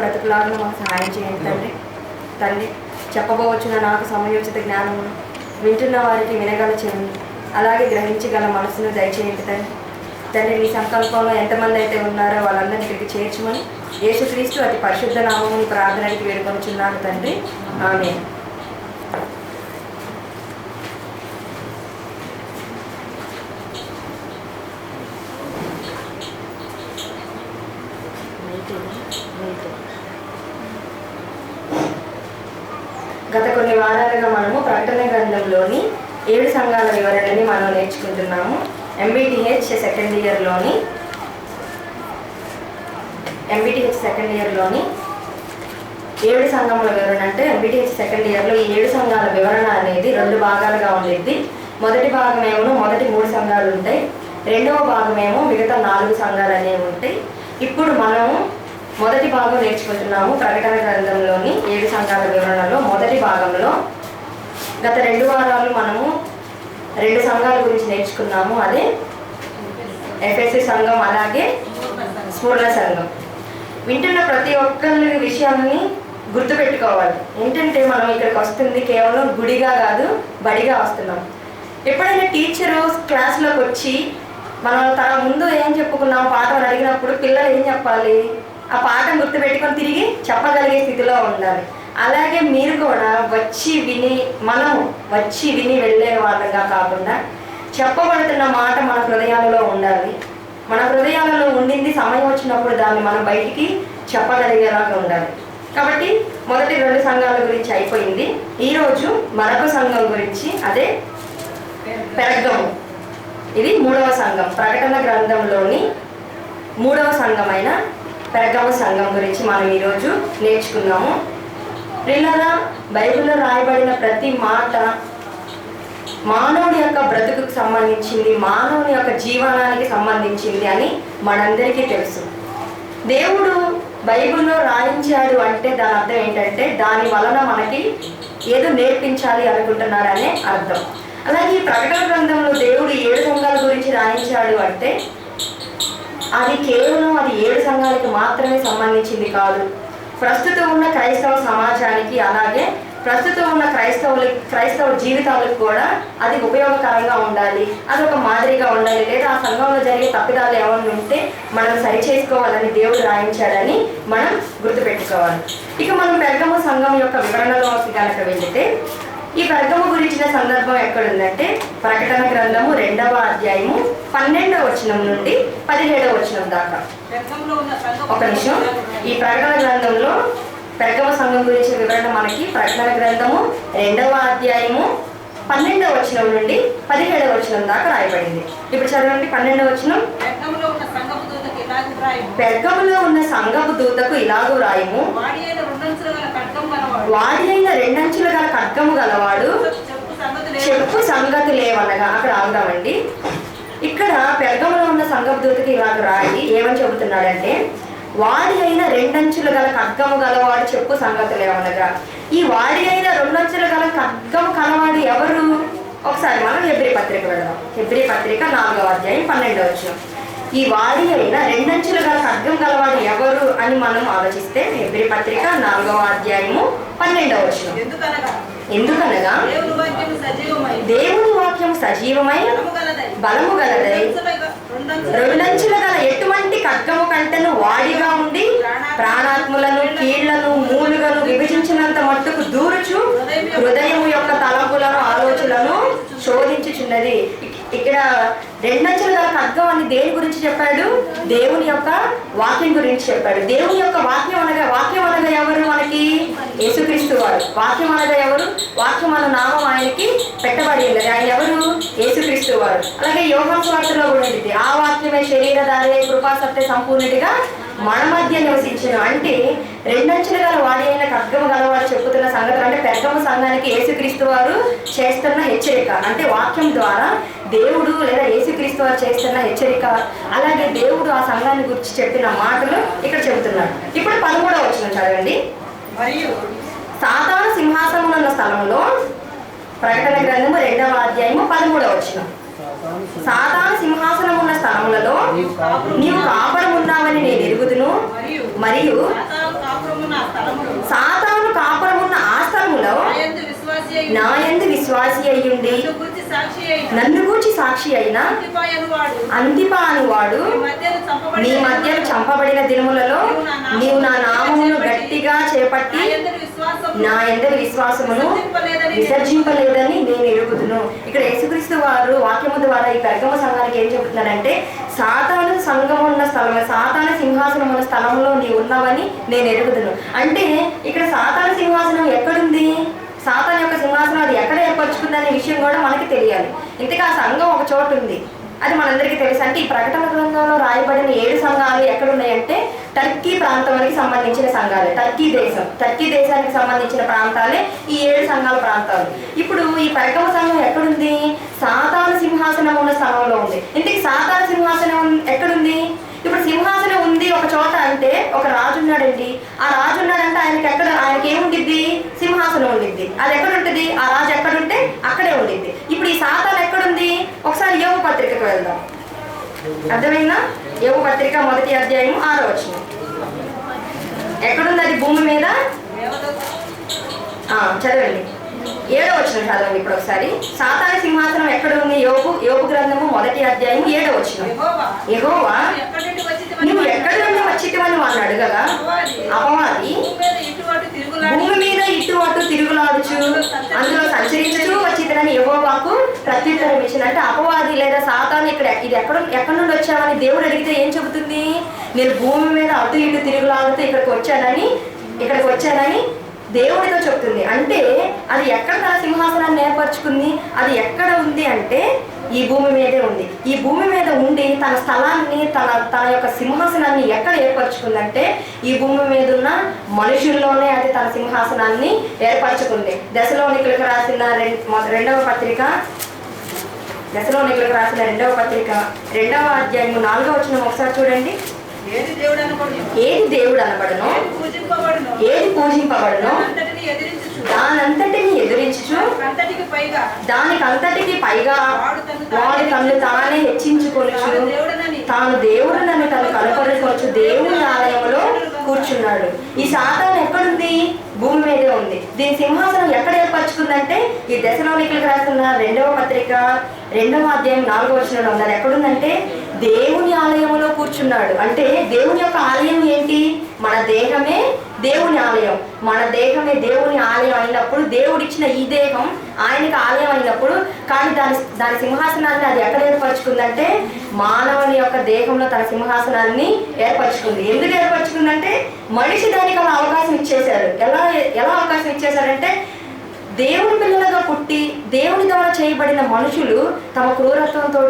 బ్రతుకులాగా మాకు సహాయం చేయండి తండ్రి. తండ్రి, చెప్పబోవచ్చున నాకు సమయోచిత జ్ఞానమును, వింటున్న వారికి వినగల చెవును, అలాగే గ్రహించగల మనసును దయచేయండి తండ్రి. తండ్రి, నీ సంకల్పంలో ఎంతమంది అయితే ఉన్నారో వాళ్ళందరినీ ఇక్కడికి చేర్చమని యేసుక్రీస్తు అతి పరిశుద్ధ నామముని ప్రార్థనకి వేడుకొనుచున్నాను తండ్రి. ఆమేన్. గత కొన్ని వారాలుగా మనము ప్రకటన గ్రంథంలోని 7 సంఘాల వివరణని మనం నేర్చుకుంటున్నాము. ఎంబీటీహెచ్ సెకండ్ ఇయర్లోని 7 సంఘముల వివరణ అంటే ఎంబీటీహెచ్ సెకండ్ ఇయర్లో ఈ 7 సంఘాల వివరణ అనేది 2 భాగాలుగా ఉండిద్ది. మొదటి భాగమేమో మొదటి 3 సంఘాలు ఉంటాయి, రెండవ భాగమేమో మిగతా 4 సంఘాలు అనేవి ఉంటాయి. ఇప్పుడు మనము మొదటి భాగం నేర్చుకుంటున్నాము. ప్రకటన గ్రంథంలోని 7 సంఘాల వివరణలో మొదటి భాగంలో గత 2 వారాలు మనము 2 సంఘాల గురించి నేర్చుకున్నాము. అదే ఎఫెసీ సంఘం, అలాగే స్ఫూర్ణ సంఘం. వింటున్న ప్రతి ఒక్కరి విషయాన్ని గుర్తుపెట్టుకోవాలి. ఏంటంటే మనం ఇక్కడికి వస్తుంది కేవలం గుడిగా కాదు, బడిగా వస్తున్నాం. ఎప్పుడైనా టీచరు క్లాస్లోకి వచ్చి మనం తన ముందు ఏం చెప్పుకున్నాం పాఠం అడిగినప్పుడు పిల్లలు ఏం చెప్పాలి? ఆ పాఠం గుర్తుపెట్టుకొని తిరిగి చెప్పగలిగే స్థితిలో ఉండాలి. అలాగే మీరు కూడా వచ్చి విని వెళ్ళే వాళ్ళగా కాకుండా చెప్పబడుతున్న మాట మన హృదయాలలో ఉండాలి. మన హృదయాలలో ఉండింది సమయం వచ్చినప్పుడు దాన్ని మనం బయటికి చెప్పగలిగేలాగా ఉండాలి. కాబట్టి మొదటి 2 సంఘాల గురించి అయిపోయింది. ఈరోజు మరొక సంఘం గురించి, అదే పెర్గము. ఇది 3వ సంఘం. ప్రకటన గ్రంథంలోని 3వ సంఘమైన పెర్గము సంఘం గురించి మనం ఈరోజు నేర్చుకున్నాము. పిల్లల బైబిల్లో రాయబడిన ప్రతి మాట మానవుని యొక్క బ్రతుకుకు సంబంధించింది, మానవుని యొక్క జీవనానికి సంబంధించింది అని మనందరికీ తెలుసు. దేవుడు బైబిల్లో రాయించాడు అంటే దాని అర్థం ఏంటంటే దాని వలన మనకి ఏదో నేర్పించాలి అనుకుంటున్నారనే అర్థం. అలాగే ప్రకటన గ్రంథంలో దేవుడు 7 సంఘాల గురించి రాయించాడు అంటే అది కేవలం 7 సంఘాలకు మాత్రమే సంబంధించింది కాదు. ప్రస్తుతం ఉన్న క్రైస్తవ సమాజానికి, అలాగే ప్రస్తుతం ఉన్న క్రైస్తవ జీవితాలకు కూడా అది ఉపయోగకరంగా ఉండాలి, అది ఒక మాదిరిగా ఉండాలి. లేదా ఆ సంఘంలో జరిగే తప్పిదాలు ఏమైనా ఉంటే మనం సరిచేసుకోవాలని దేవుడు రాయించాడని మనం గుర్తుపెట్టుకోవాలి. ఇక మనం పెర్గము సంఘం యొక్క వివరణలోకి కనుక వెళితే, ఈ పెర్గము గురించిన సందర్భం ఎక్కడుందంటే ప్రకటన గ్రంథము 2వ అధ్యాయము 12వ వచనం నుండి 17వ వచనం దాకా. ఒక నిమిషం. ఈ ప్రకటన గ్రంథంలో పెర్గము సంఘం గురించిన వివరణ మనకి ప్రకటన గ్రంథము 2వ అధ్యాయము 12వ వచనం నుండి 17వ వచనం దాకా రాయబడింది. ఇప్పుడు చదవండి 12వ వచనం. పెర్గములో ఉన్న సంఘపు దూతకు ఇలాగు రాయము, వాడి అయిన 2 అంచులు గల ఖడ్గము గలవాడు చెప్పు సంగతులేవనగా. అక్కడ ఆగుదామండి. ఇక్కడ పెర్గములో ఉన్న సంఘపు దూతకి ఇలాగ రాయి ఏమని చెబుతున్నాడంటే, వాడి అయిన 2 అంచులు గల ఖడ్గము గలవాడు చెప్పు సంగతులేవనగా. ఈ వాడి అయిన 2 అంచులు గల ఖడ్గము కలవాడు ఎవరు? ఒకసారి మనం హెబ్రీ పత్రిక వెళదాం. హెబ్రీ పత్రిక 4వ అధ్యాయం 12వ వచనం. ఈ వాడి అయిన 2 అంచులు గల ఖడ్గం గలవాడు ఎవరు అని మనం ఆలోచిస్తే హెబ్రీ పత్రిక 4వ అధ్యాయము 12వ వచనం. ఎందుకనగా దేవుని వాక్యం సజీవమై బలము గలదై 2 అంచుల గల ఎటువంటి ఖడ్గము కంటెను వాడిగా ఉండి ప్రాణాత్ములను, కీళ్లను, మూలుగను విభజించినంత మట్టుకు దూరుచు హృదయము యొక్క తలంపులను, ఆలోచనలను శోధించుచున్నది. ఇక్కడ 2 అంచుల గల ఖడ్గం అని దేని గురించి చెప్పాడు? దేవుని యొక్క వాక్యం గురించి చెప్పాడు. దేవుని యొక్క వాక్యం అనగా ఎవరు? మనకి యేసుక్రీస్తు వారు. వాక్యం అనగా ఎవరు? వాక్యం అన్న నామం ఆయనకి పెట్టబడి ఉన్నది. ఆయన ఎవరు? యేసుక్రీస్తు వారు. అలాగే యోహాను సువార్తలో కూడా ఉంది, ఆ వాక్యమే శరీరధారి కృపా సత్య సంపూర్ణుడిగా మన మధ్య నివసించను. అంటే 2 అంచులు గల వాడి అయిన ఖడ్గము గలవాడు చెప్పుతున్న సంగతులు అంటే పెర్గము సంఘానికి యేసుక్రీస్తు వారు చేస్తున్న హెచ్చరిక. అంటే వాక్యం ద్వారా దేవుడు లేదా యేసుక్రీస్తు వారు చేస్తున్న హెచ్చరిక, అలాగే దేవుడు ఆ సంఘాన్ని గురించి చెప్పిన మాటలు ఇక్కడ చెబుతున్నాడు. ఇప్పుడు 13వ వచనం చదవండి. మరియు సాతాను సింహాసనం ఉన్న స్థలంలో, ప్రకటన గ్రంథము 2వ అధ్యాయము 13వ వచనం. సాతాను సింహాసనం ఉన్న స్థలములలో నీవు కాపురం ఉన్నావని నేను ఎరుగుదును, మరియు నన్ను గూర్చి సాక్షి అయిన అంతిపా అనువాడు నీ మధ్యను చంపబడిన దినములలో నీవు నా నామమును గట్టిగా చేపట్టి నా యందరి విశ్వాసమును విసర్జింపలేదని నేను ఎరుగుదును. ఇక్కడ యేసుక్రీస్తు వారు వాక్యము ద్వారా ఈ పెర్గమ సంఘానికి ఏం చెబుతున్నారంటే, సాతాను సంఘం ఉన్న స్థలం, సాతాను సింహాసనం ఉన్న స్థలంలో నీవు ఉన్నావని నేను ఎరుగుదును. అంటే ఇక్కడ సాతాను సింహాసనం ఎక్కడుంది, సాతాను యొక్క సింహాసనం అది ఎక్కడ ఏర్పరచుకుంది అనే విషయం కూడా మనకి తెలియాలి. ఇంతగా ఆ సంఘం ఒక చోటు ఉంది, అది మనందరికీ తెలుసు. అంటే ఈ ప్రకటన గ్రంథంలో రాయబడిన 7 సంఘాలు ఎక్కడున్నాయంటే టర్కీ ప్రాంతానికి సంబంధించిన సంఘాలే. టర్కీ దేశానికి సంబంధించిన ప్రాంతాలే ఈ 7 సంఘాల ప్రాంతాలు. ఇప్పుడు ఈ పెర్గమ సంఘం ఎక్కడుంది, సాతాను సింహాసనం ఉన్న స్థలంలో ఉంది. ఇంతకీ సాతాను సింహాసనం ఎక్కడుంది? ఇప్పుడు సింహాసనం ఉంది ఒక చోట అంటే ఒక రాజు ఉన్నాడండి, ఆ రాజు ఉన్నాడంటే ఆయనకి ఏముండిద్ది, సింహాసనం ఉండిద్ది. అది ఎక్కడ ఉంటుంది, ఆ రాజు ఎక్కడుంటే అక్కడే ఉండిద్ది. ఇప్పుడు ఈ సాతాను ఎక్కడుంది, ఒకసారి యోబు పత్రికకు వెళ్దాం. అర్థమైందా? యోబు పత్రిక 1వ అధ్యాయం 6వ వచనం ఎక్కడుంది, అది భూమి మీద. చదవండి 7వ వచనం చదవండి ఇప్పుడు ఒకసారి. సాతాను సింహాసనం ఎక్కడ ఉంది? యోబు గ్రంథము 1వ అధ్యాయం 7వ వచనం. యెహోవా నువ్వు ఎక్కడి నుండి వచ్చితివని వాడిని అడగగా అపవాది భూమి మీద ఇటు అటు తిరుగులాడుచు అందులో సంచరించుచూ వచ్చితనని యెహోవాకు ప్రత్యుత్తరం ఇచ్చిన. అంటే అపవాది లేదా సాతాను ఇది ఎక్కడి నుండి వచ్చావని దేవుడు అడిగితే ఏం చెబుతుంది? నేను భూమి మీద అటు ఇటు తిరుగులాడుతూ ఇక్కడికి వచ్చానని దేవుడితో చెప్తుంది. అంటే అది ఎక్కడ తన సింహాసనాన్ని ఏర్పరచుకుంది, అది ఎక్కడ ఉంది అంటే ఈ భూమి మీదే ఉంది. ఈ భూమి మీద ఉండి తన స్థలాన్ని తన యొక్క సింహాసనాన్ని ఎక్కడ ఏర్పరచుకుందంటే ఈ భూమి మీద ఉన్న మనుషుల్లోనే అది తన సింహాసనాన్ని ఏర్పరచుకుంది. దశలోనికులకు రాసిన 2వ పత్రిక 2వ అధ్యాయం 4వ వచనం ఒకసారి చూడండి. ఏది దేవుడు అనబడునో ఏది పూజింపబడునో దానంతటిని ఎదిరించుచు దానికంతటికి పైగా వాడు తను తానే హెచ్చించుకొనుచు తాను దేవుడునని తను కనపరుచుకోవచ్చు దేవుని ఆలయంలో కూర్చున్నాడు. ఈ సాతాను ఎక్కడుంది? భూమి మీదే ఉంది. దీని సింహాసనం ఎక్కడ ఏర్పరచుకుందంటే ఈ దశలోనికులకు రాస్తున్న 2వ పత్రిక 2వ అధ్యాయం 4వ వచనంలో ఉంది. అది ఎక్కడుందంటే దేవుని ఆలయంలో కూర్చున్నాడు. అంటే దేవుని యొక్క ఆలయం ఏంటి? మన దేహమే దేవుని ఆలయం. మన దేహమే దేవుని ఆలయం అయినప్పుడు, దేవుడిచ్చిన ఈ దేహం ఆయనకి ఆలయం అయినప్పుడు, కానీ దాని సింహాసనాన్ని అది ఎక్కడ ఏర్పరచుకుందంటే మానవుని యొక్క దేహంలో తన సింహాసనాన్ని ఏర్పరచుకుంది. ఎందుకు ఏర్పరచుకుందంటే మనిషి దానికి అలా అవకాశం ఇచ్చేశాడు. ఎలా అవకాశం ఇచ్చేశాడంటే దేవుని పిల్లలుగా పుట్టి దేవుని ద్వారా చేయబడిన మనుషులు తమ క్రూరత్వంతో,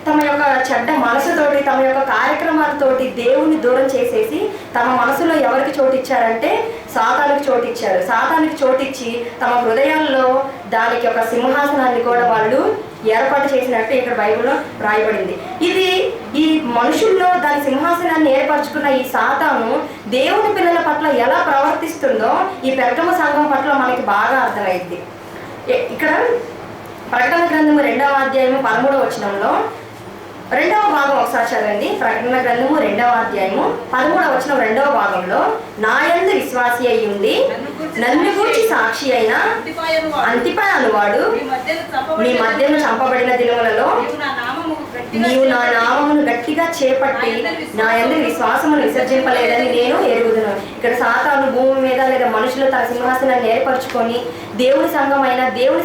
తమ యొక్క చెడ్డ మనసుతోటి, తమ యొక్క కార్యక్రమాలతోటి దేవుణ్ణి దూరం చేసేసి తమ మనసులో ఎవరికి చోటిచ్చారంటే సాతానికి చోటిచ్చారు. సాతానికి చోటిచ్చి తమ హృదయాల్లో దానికి ఒక సింహాసనాన్ని కూడా వాళ్ళు ఏర్పాటు చేసినట్టు ఇక్కడ బైబిల్లో రాయబడింది. ఇది ఈ మనుషుల్లో దాని సింహాసనాన్ని ఏర్పరచుకున్న ఈ సాతాను దేవుని పిల్లల పట్ల ఎలా ప్రవర్తిస్తుందో ఈ పెర్గమ సంఘం పట్ల మనకి బాగా అర్థమైంది. ఇక్కడ ప్రకటన గ్రంథము 2వ అధ్యాయము 13వ వచనంలో 2వ భాగం ఒకసారి చదవండి. ప్రకటన గ్రంథము 2వ అధ్యాయము 13వ వచనం 2వ భాగంలో నా యందు విశ్వాసి అయి ఉండి నన్ను గూర్చి సాక్షి అయిన అంతిపా అనువాడు నీ మధ్యను చంపబడిన దినములలో నీవు నా నామమును గట్టిగా చేపట్టి నా యందు విశ్వాసమును విసర్జింపలేదని నేను ఎరుగుదును. ఇక్కడ సాతాను భూమి మీద లేదా మనుషులు తన సింహాసనాన్ని ఏర్పరచుకొని దేవుని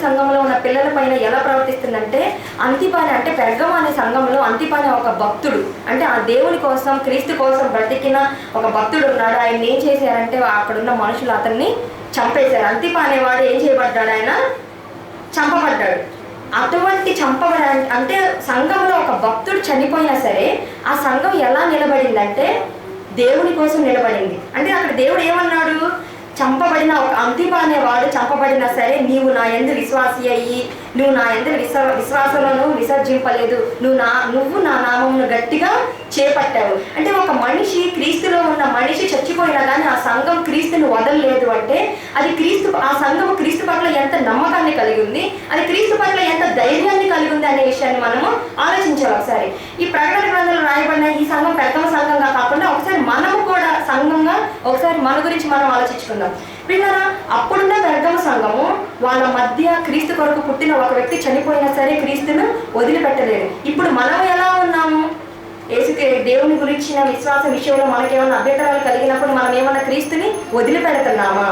సంఘంలో ఉన్న పిల్లల పైన ఎలా ప్రవర్తిస్తుందంటే అంతిపాని, అంటే పెర్గమ అనే సంఘంలో అంతిపాని ఒక భక్తుడు, అంటే ఆ దేవుని కోసం క్రీస్తు కోసం బ్రతికిన ఒక భక్తుడు ఉన్నాడు. ఆయన ఏం చేశారంటే అక్కడున్న మనుషులు అతన్ని చంపేశారు. అంతిపా అనేవాడు ఏం చేయబడ్డాడు, ఆయన చంపబడ్డాడు. అటువంటి అంటే సంఘంలో ఒక భక్తుడు చనిపోయినా సరే ఆ సంఘం ఎలా నిలబడిందంటే దేవుని కోసం నిలబడింది. అంటే అక్కడ దేవుడు ఏమన్నాడు, చంపబడిన ఒక అంతిపా అనేవాడు చంపబడినా సరే నీవు నా యందు విశ్వాసి అయ్యి నువ్వు నా యందు విశ్వాసమును విసర్జింపలేదు, నువ్వు నా నామమును గట్టిగా చేపట్టావు. అంటే ఒక మనిషి, క్రీస్తులో ఉన్న మనిషి చచ్చిపోయినా కానీ ఆ సంఘం క్రీస్తుని వదలలేదు అంటే అది ఆ సంఘం క్రీస్తు పట్ల ఎంత నమ్మకాన్ని కలిగి ఉంది, అది క్రీస్తు పట్ల ఎంత ధైర్యాన్ని కలిగి ఉంది అనే విషయాన్ని మనము ఆలోచించాలి. ఒకసారి ఈ ప్రకటన గ్రంథంలో రాయబడిన ఈ సంఘం పెర్గమ సంఘంగా కాకుండా ఒకసారి మనము కూడా సంఘంగా ఒకసారి మన గురించి మనం ఆలోచించుకుందాం. పిల్లరా, అప్పుడున్న పెర్గమ సంఘము వాళ్ళ మధ్య క్రీస్తు కొరకు పుట్టిన ఒక వ్యక్తి చనిపోయినా సరే క్రీస్తును వదిలిపెట్టలేదు. ఇప్పుడు మనం ఎలా ఉన్నాము? దేవుని గురించిన విశ్వాసం విషయంలో మనకేమన్నా అభ్యంతరాలు కలిగినప్పుడు మనం ఏమన్నా క్రీస్తుని వదిలిపెడుతున్నామా?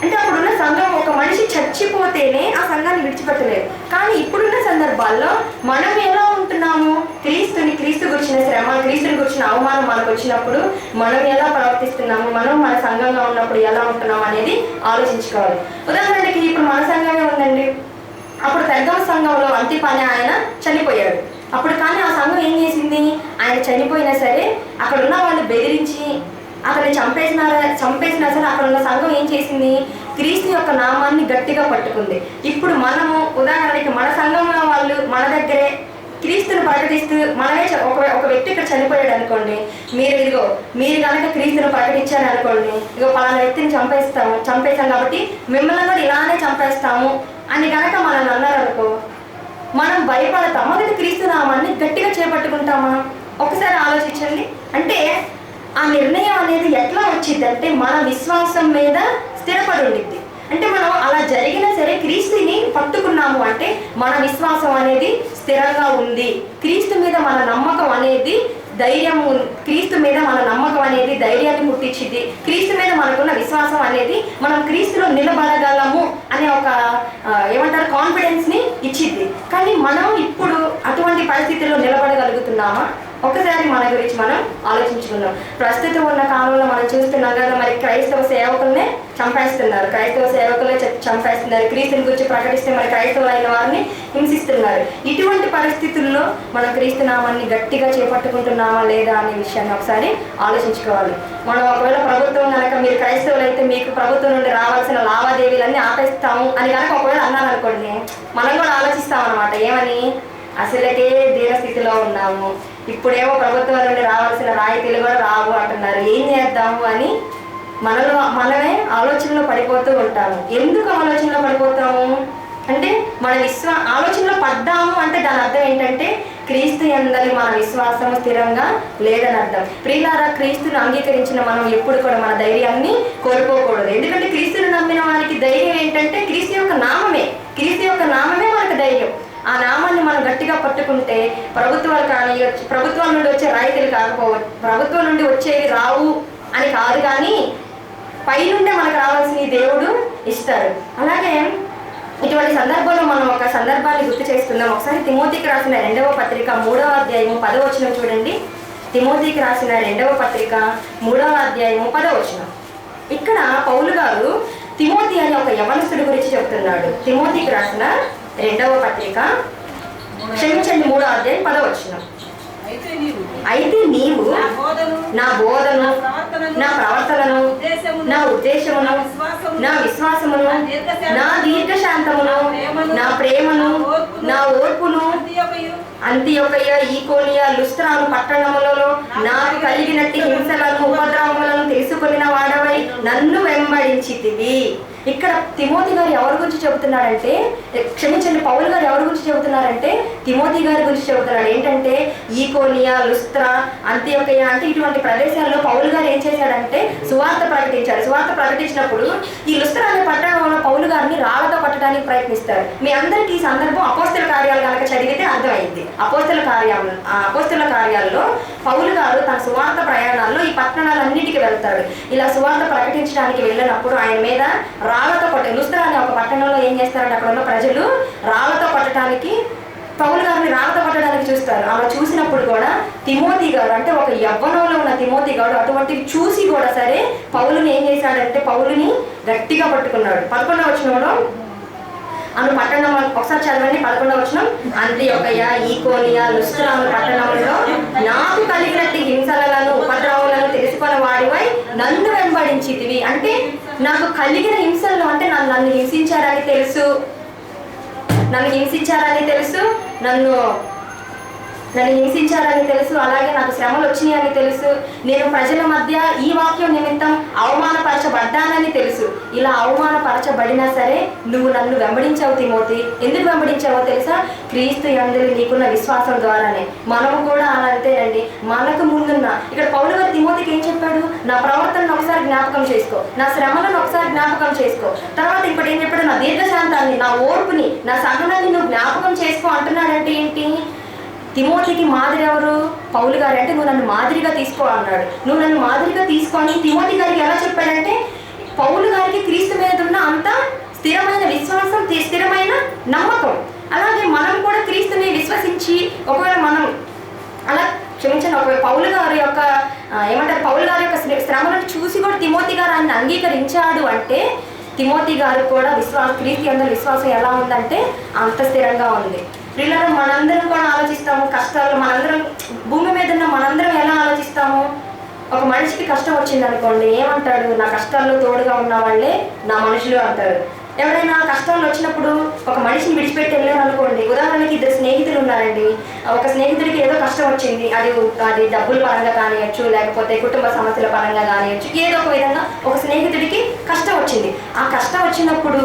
అంటే అప్పుడున్న సంఘం ఒక మనిషి చచ్చిపోతేనే ఆ సంఘాన్ని విడిచిపెట్టలేదు. కానీ ఇప్పుడున్న సందర్భాల్లో మనం ఎలా ఉంటున్నాము? క్రీస్తు గురించిన శ్రమ, క్రీస్తుని గురించిన అవమానం మనకు వచ్చినప్పుడు మనం ఎలా ప్రవర్తిస్తున్నాము, మనం మన సంఘంగా ఉన్నప్పుడు ఎలా ఉంటున్నాము అనేది ఆలోచించుకోవాలి. ఉదాహరణకి ఇప్పుడు మన సంఘమే ఉందండి. అప్పుడు పెద్దవ సంఘంలో అంతిపని ఆయన చనిపోయాడు. అప్పుడు కానీ ఆ సంఘం ఏం చేసింది? ఆయన చనిపోయినా సరే అక్కడ ఉన్న వాళ్ళు బెదిరించి అతన్ని చంపేసినా సరే అక్కడ ఉన్న సంఘం ఏం చేసింది? క్రీస్తు యొక్క నామాన్ని గట్టిగా పట్టుకుంది. ఇప్పుడు మనము ఉదాహరణకి మన సంఘంలో వాళ్ళు మన దగ్గరే క్రీస్తుని ప్రకటిస్తూ మనమే ఒక వ్యక్తి ఇక్కడ చనిపోయాడు అనుకోండి, మీరు కనుక క్రీస్తుని ప్రకటించారు అనుకోండి, పలానా వ్యక్తిని చంపేస్తాం కాబట్టి మిమ్మల్ని కూడా ఇలానే చంపేస్తాము అని కనుక మనల్ని అన్నారనుకో, మనం భయపడతాం. మొదటి క్రీస్తు నామాన్ని గట్టిగా చేపట్టుకుంటామా? ఒకసారి ఆలోచించండి. అంటే ఆ నిర్ణయం అనేది ఎట్లా వచ్చింది అంటే మన విశ్వాసం మీద స్థిరపడి ఉండిద్ది. అంటే మనం అలా జరిగినా సరే క్రీస్తుని పట్టుకున్నాము అంటే మన విశ్వాసం అనేది స్థిరంగా ఉంది. క్రీస్తు మీద మన నమ్మకం అనేది క్రీస్తు మీద మన నమ్మకం అనేది ధైర్యాన్ని పుట్టించింది. క్రీస్తు మీద మనకున్న విశ్వాసం అనేది మనం క్రీస్తులో నిలబడగలము అనే ఒక కాన్ఫిడెన్స్ ని ఇచ్చింది. కానీ మనం ఇప్పుడు అటువంటి పరిస్థితుల్లో నిలబడగలుగుతున్నామా? ఒకసారి మన గురించి మనం ఆలోచించుకుందాం. ప్రస్తుతం ఉన్న కాలంలో మనం చూస్తున్నాం కదా, మరి క్రైస్తవ సేవకులనే చంపేస్తున్నారు, చంపేస్తున్నారు. క్రీస్తుని గురించి ప్రకటిస్తే మరి క్రైస్తవులైన వారిని హింసిస్తున్నారు. ఇటువంటి పరిస్థితుల్లో మనం క్రీస్తు నామాన్ని గట్టిగా చేపట్టుకుంటున్నామా లేదా అనే విషయాన్ని ఒకసారి ఆలోచించుకోవాలి. మనం ఒకవేళ ప్రభుత్వం కనుక మీరు క్రైస్తవులు అయితే మీకు ప్రభుత్వం నుండి రావాల్సిన లావాదేవీలన్నీ ఆపేస్తాము అని కనుక ఒకవేళ అన్నారనుకోండి, మనం కూడా ఆలోచిస్తాం అనమాట. ఏమని? అసలుకే దీనస్థితిలో ఉన్నాము, ఇప్పుడేమో ప్రభుత్వం నుండి రావాల్సిన రాయితీలు కూడా రావు అంటున్నారు, ఏం చేద్దాము అని మనమే ఆలోచనలో పడిపోతూ ఉంటాము. ఎందుకు ఆలోచనలో పడిపోతాము అంటే మన ఆలోచనలో పడ్డాము అంటే దాని అర్థం ఏంటంటే క్రీస్తు యందలి మన విశ్వాసము స్థిరంగా లేదని అర్థం. ప్రియులారా, క్రీస్తును అంగీకరించిన మనం ఎప్పుడు కూడా మన ధైర్యాన్ని కోల్పోకూడదు. ఎందుకంటే క్రీస్తును నమ్మిన వారికి ధైర్యం ఏంటంటే క్రీస్తు యొక్క నామమే మనకు ధైర్యం. ఆ నామాన్ని మనం గట్టిగా పట్టుకుంటే ప్రభుత్వాల నుండి వచ్చే రాయితీలు కాకపోవచ్చు, ప్రభుత్వం నుండి వచ్చేవి రావు అని కాదు, కానీ పైనుండే మనకు రావాల్సిన దేవుడు ఇస్తారు. అలాగే ఇటువంటి సందర్భంలో మనం ఒక సందర్భాన్ని గుర్తు చేసుకుందాం. ఒకసారి తిమోతికి రాసిన 2వ పత్రిక 3వ అధ్యాయము 10వ వచనం చూడండి. తిమోతికి రాసిన 2వ పత్రిక 3వ అధ్యాయము 10వ వచనం. ఇక్కడ పౌలు గారు తిమోతి అనే ఒక యవనస్తుడి గురించి చెప్తున్నాడు. తిమోతికి రాసిన 2వ పత్రిక 3వ అధ్యాయం 10వ వచనం. అయితే నీవు నా బోధను, నా ప్రవర్తనను, నా ఉద్దేశమును, నా విశ్వాసమును, నా దీర్ఘశాంతమును, నా ప్రేమను, నా ఓర్పును అంతియొకయ, ఈకోనియ, లుస్త్రాను పట్టణములలో నాకు కలిగినట్టి హింసలను, ఉపద్రవములను తెలుసుకున్న వాడవై నన్ను వెంబడించితివి. ఇక్కడ తిమోతి గారు ఎవరి గురించి చెబుతున్నాడంటే, పౌలు గారు ఎవరి గురించి చెబుతున్నారంటే తిమోతి గారి గురించి చెబుతున్నాడు. ఏంటంటే ఈకోనియా, లుస్త్రా, అంతియొకయ అంటే ఇటువంటి ప్రదేశాల్లో పౌలు గారు ఏం చేశాడంటే సువార్త ప్రకటించాడు. సువార్త ప్రకటించినప్పుడు ఈ లుస్త్రా అనే పట్టణంలో పౌలు గారిని రాళ్లతో పట్టడానికి ప్రయత్నిస్తారు. మీ అందరికీ ఈ సందర్భం అపోస్తల కార్యాలు కనుక చదివితే అర్థమైంది. అపోస్తల కార్యాల్లో పౌలు గారు తన సువార్త ప్రయాణాల్లో ఈ పట్టణాలన్నిటికీ వెళ్తాడు. ఇలా సువార్త ప్రకటించడానికి వెళ్ళినప్పుడు ఆయన మీద రాళ్లతో లుస్త్రా అనే ఒక పట్టణంలో ఏం చేస్తారంటే అక్కడ ఉన్న ప్రజలు రాళ్లతో పట్టడానికి, పౌలు గారిని రాళ్లతో పట్టడానికి చూస్తారు. అలా చూసినప్పుడు కూడా తిమోతి గారు అంటే ఒక యవ్వనంలో ఉన్న తిమోతి గారు అటువంటివి చూసి కూడా సరే పౌలుని ఏం చేశాడంటే పౌలుని గట్టిగా పట్టుకున్నాడు. 11వ వచనంలో అను పట్టణం ఒకసారి చదవండి. 11వ వచనం. అంతియొకయ, ఈకోనియా, లుస్త్రా పట్టణంలో నాకు కలిగినట్టి హింసలను, ఉపద్రవములను తెలుసుకున్న వాడివై నన్ను వెంబడించితివి. అంటే నాకు కలిగిన హింసలను అంటే నన్ను హింసించారని తెలుసు, నన్ను హింసించారని తెలుసు, అలాగే నాకు శ్రమలు వచ్చినాయని తెలుసు, నేను ప్రజల మధ్య ఈ వాక్యం నిమిత్తం అవమానపరచబడ్డానని తెలుసు. ఇలా అవమానపరచబడినా సరే నువ్వు నన్ను వెంబడించావు తిమోతి. ఎందుకు వెంబడించావో తెలుసా? క్రీస్తు యందు నీకున్న విశ్వాసం ద్వారానే. మనము కూడా అలా అంతేనండి. మనకు ముందున్న ఇక్కడ పౌలు గారు తిమోతికి ఏం చెప్పాడు? నా ప్రవర్తనను ఒకసారి జ్ఞాపకం చేసుకో, నా శ్రమలను ఒకసారి జ్ఞాపకం చేసుకో. తర్వాత ఇంకోటి ఏం చెప్పాడు? నా దీర్ఘశాంతాన్ని, నా ఓర్పుని, నా సహనాన్ని నువ్వు జ్ఞాపకం చేసుకో అంటున్నాడంటే ఏంటి? తిమోతికి మాదిరి ఎవరు? పౌలు గారు. అంటే నువ్వు నన్ను మాదిరిగా తీసుకో అన్నాడు. నువ్వు నన్ను మాదిరిగా తీసుకొని తిమోతి గారికి ఎలా చెప్పాడంటే, పౌలు గారికి క్రీస్తు మీద ఉన్న అంత స్థిరమైన విశ్వాసం, స్థిరమైన నమ్మకం. అలాగే మనం కూడా క్రీస్తుని విశ్వసించి ఒకవేళ మనం అలా క్షమించండి, ఒకవేళ పౌలు గారి యొక్క పౌలు గారి యొక్క శ్రమలను చూసి కూడా తిమోతి గారు ఆయన అంగీకరించాడు అంటే తిమోతి గారు కూడా క్రీస్తు యందు విశ్వాసం ఎలా ఉందంటే అంత స్థిరంగా ఉంది. వీళ్ళలో మనందరం కూడా ఆలోచిస్తాము కష్టాలు. మనందరం భూమి మీద ఉన్న మనందరం ఎలా ఆలోచిస్తాము? ఒక మనిషికి కష్టం వచ్చింది అనుకోండి, ఏమంటాడు? నా కష్టాల్లో తోడుగా ఉన్న వాళ్ళే నా మనుషులు అంటారు. ఎవరైనా కష్టాలు వచ్చినప్పుడు ఒక మనిషిని విడిచిపెట్టి వెళ్ళారు అనుకోండి. ఉదాహరణకి 2 స్నేహితులు ఉన్నారండి. ఒక స్నేహితుడికి ఏదో కష్టం వచ్చింది, అది డబ్బుల పరంగా కానియచ్చు, లేకపోతే కుటుంబ సమస్యల పరంగా కానియచ్చు, ఏదో ఒక విధంగా ఒక స్నేహితుడికి కష్టం వచ్చింది. ఆ కష్టం వచ్చినప్పుడు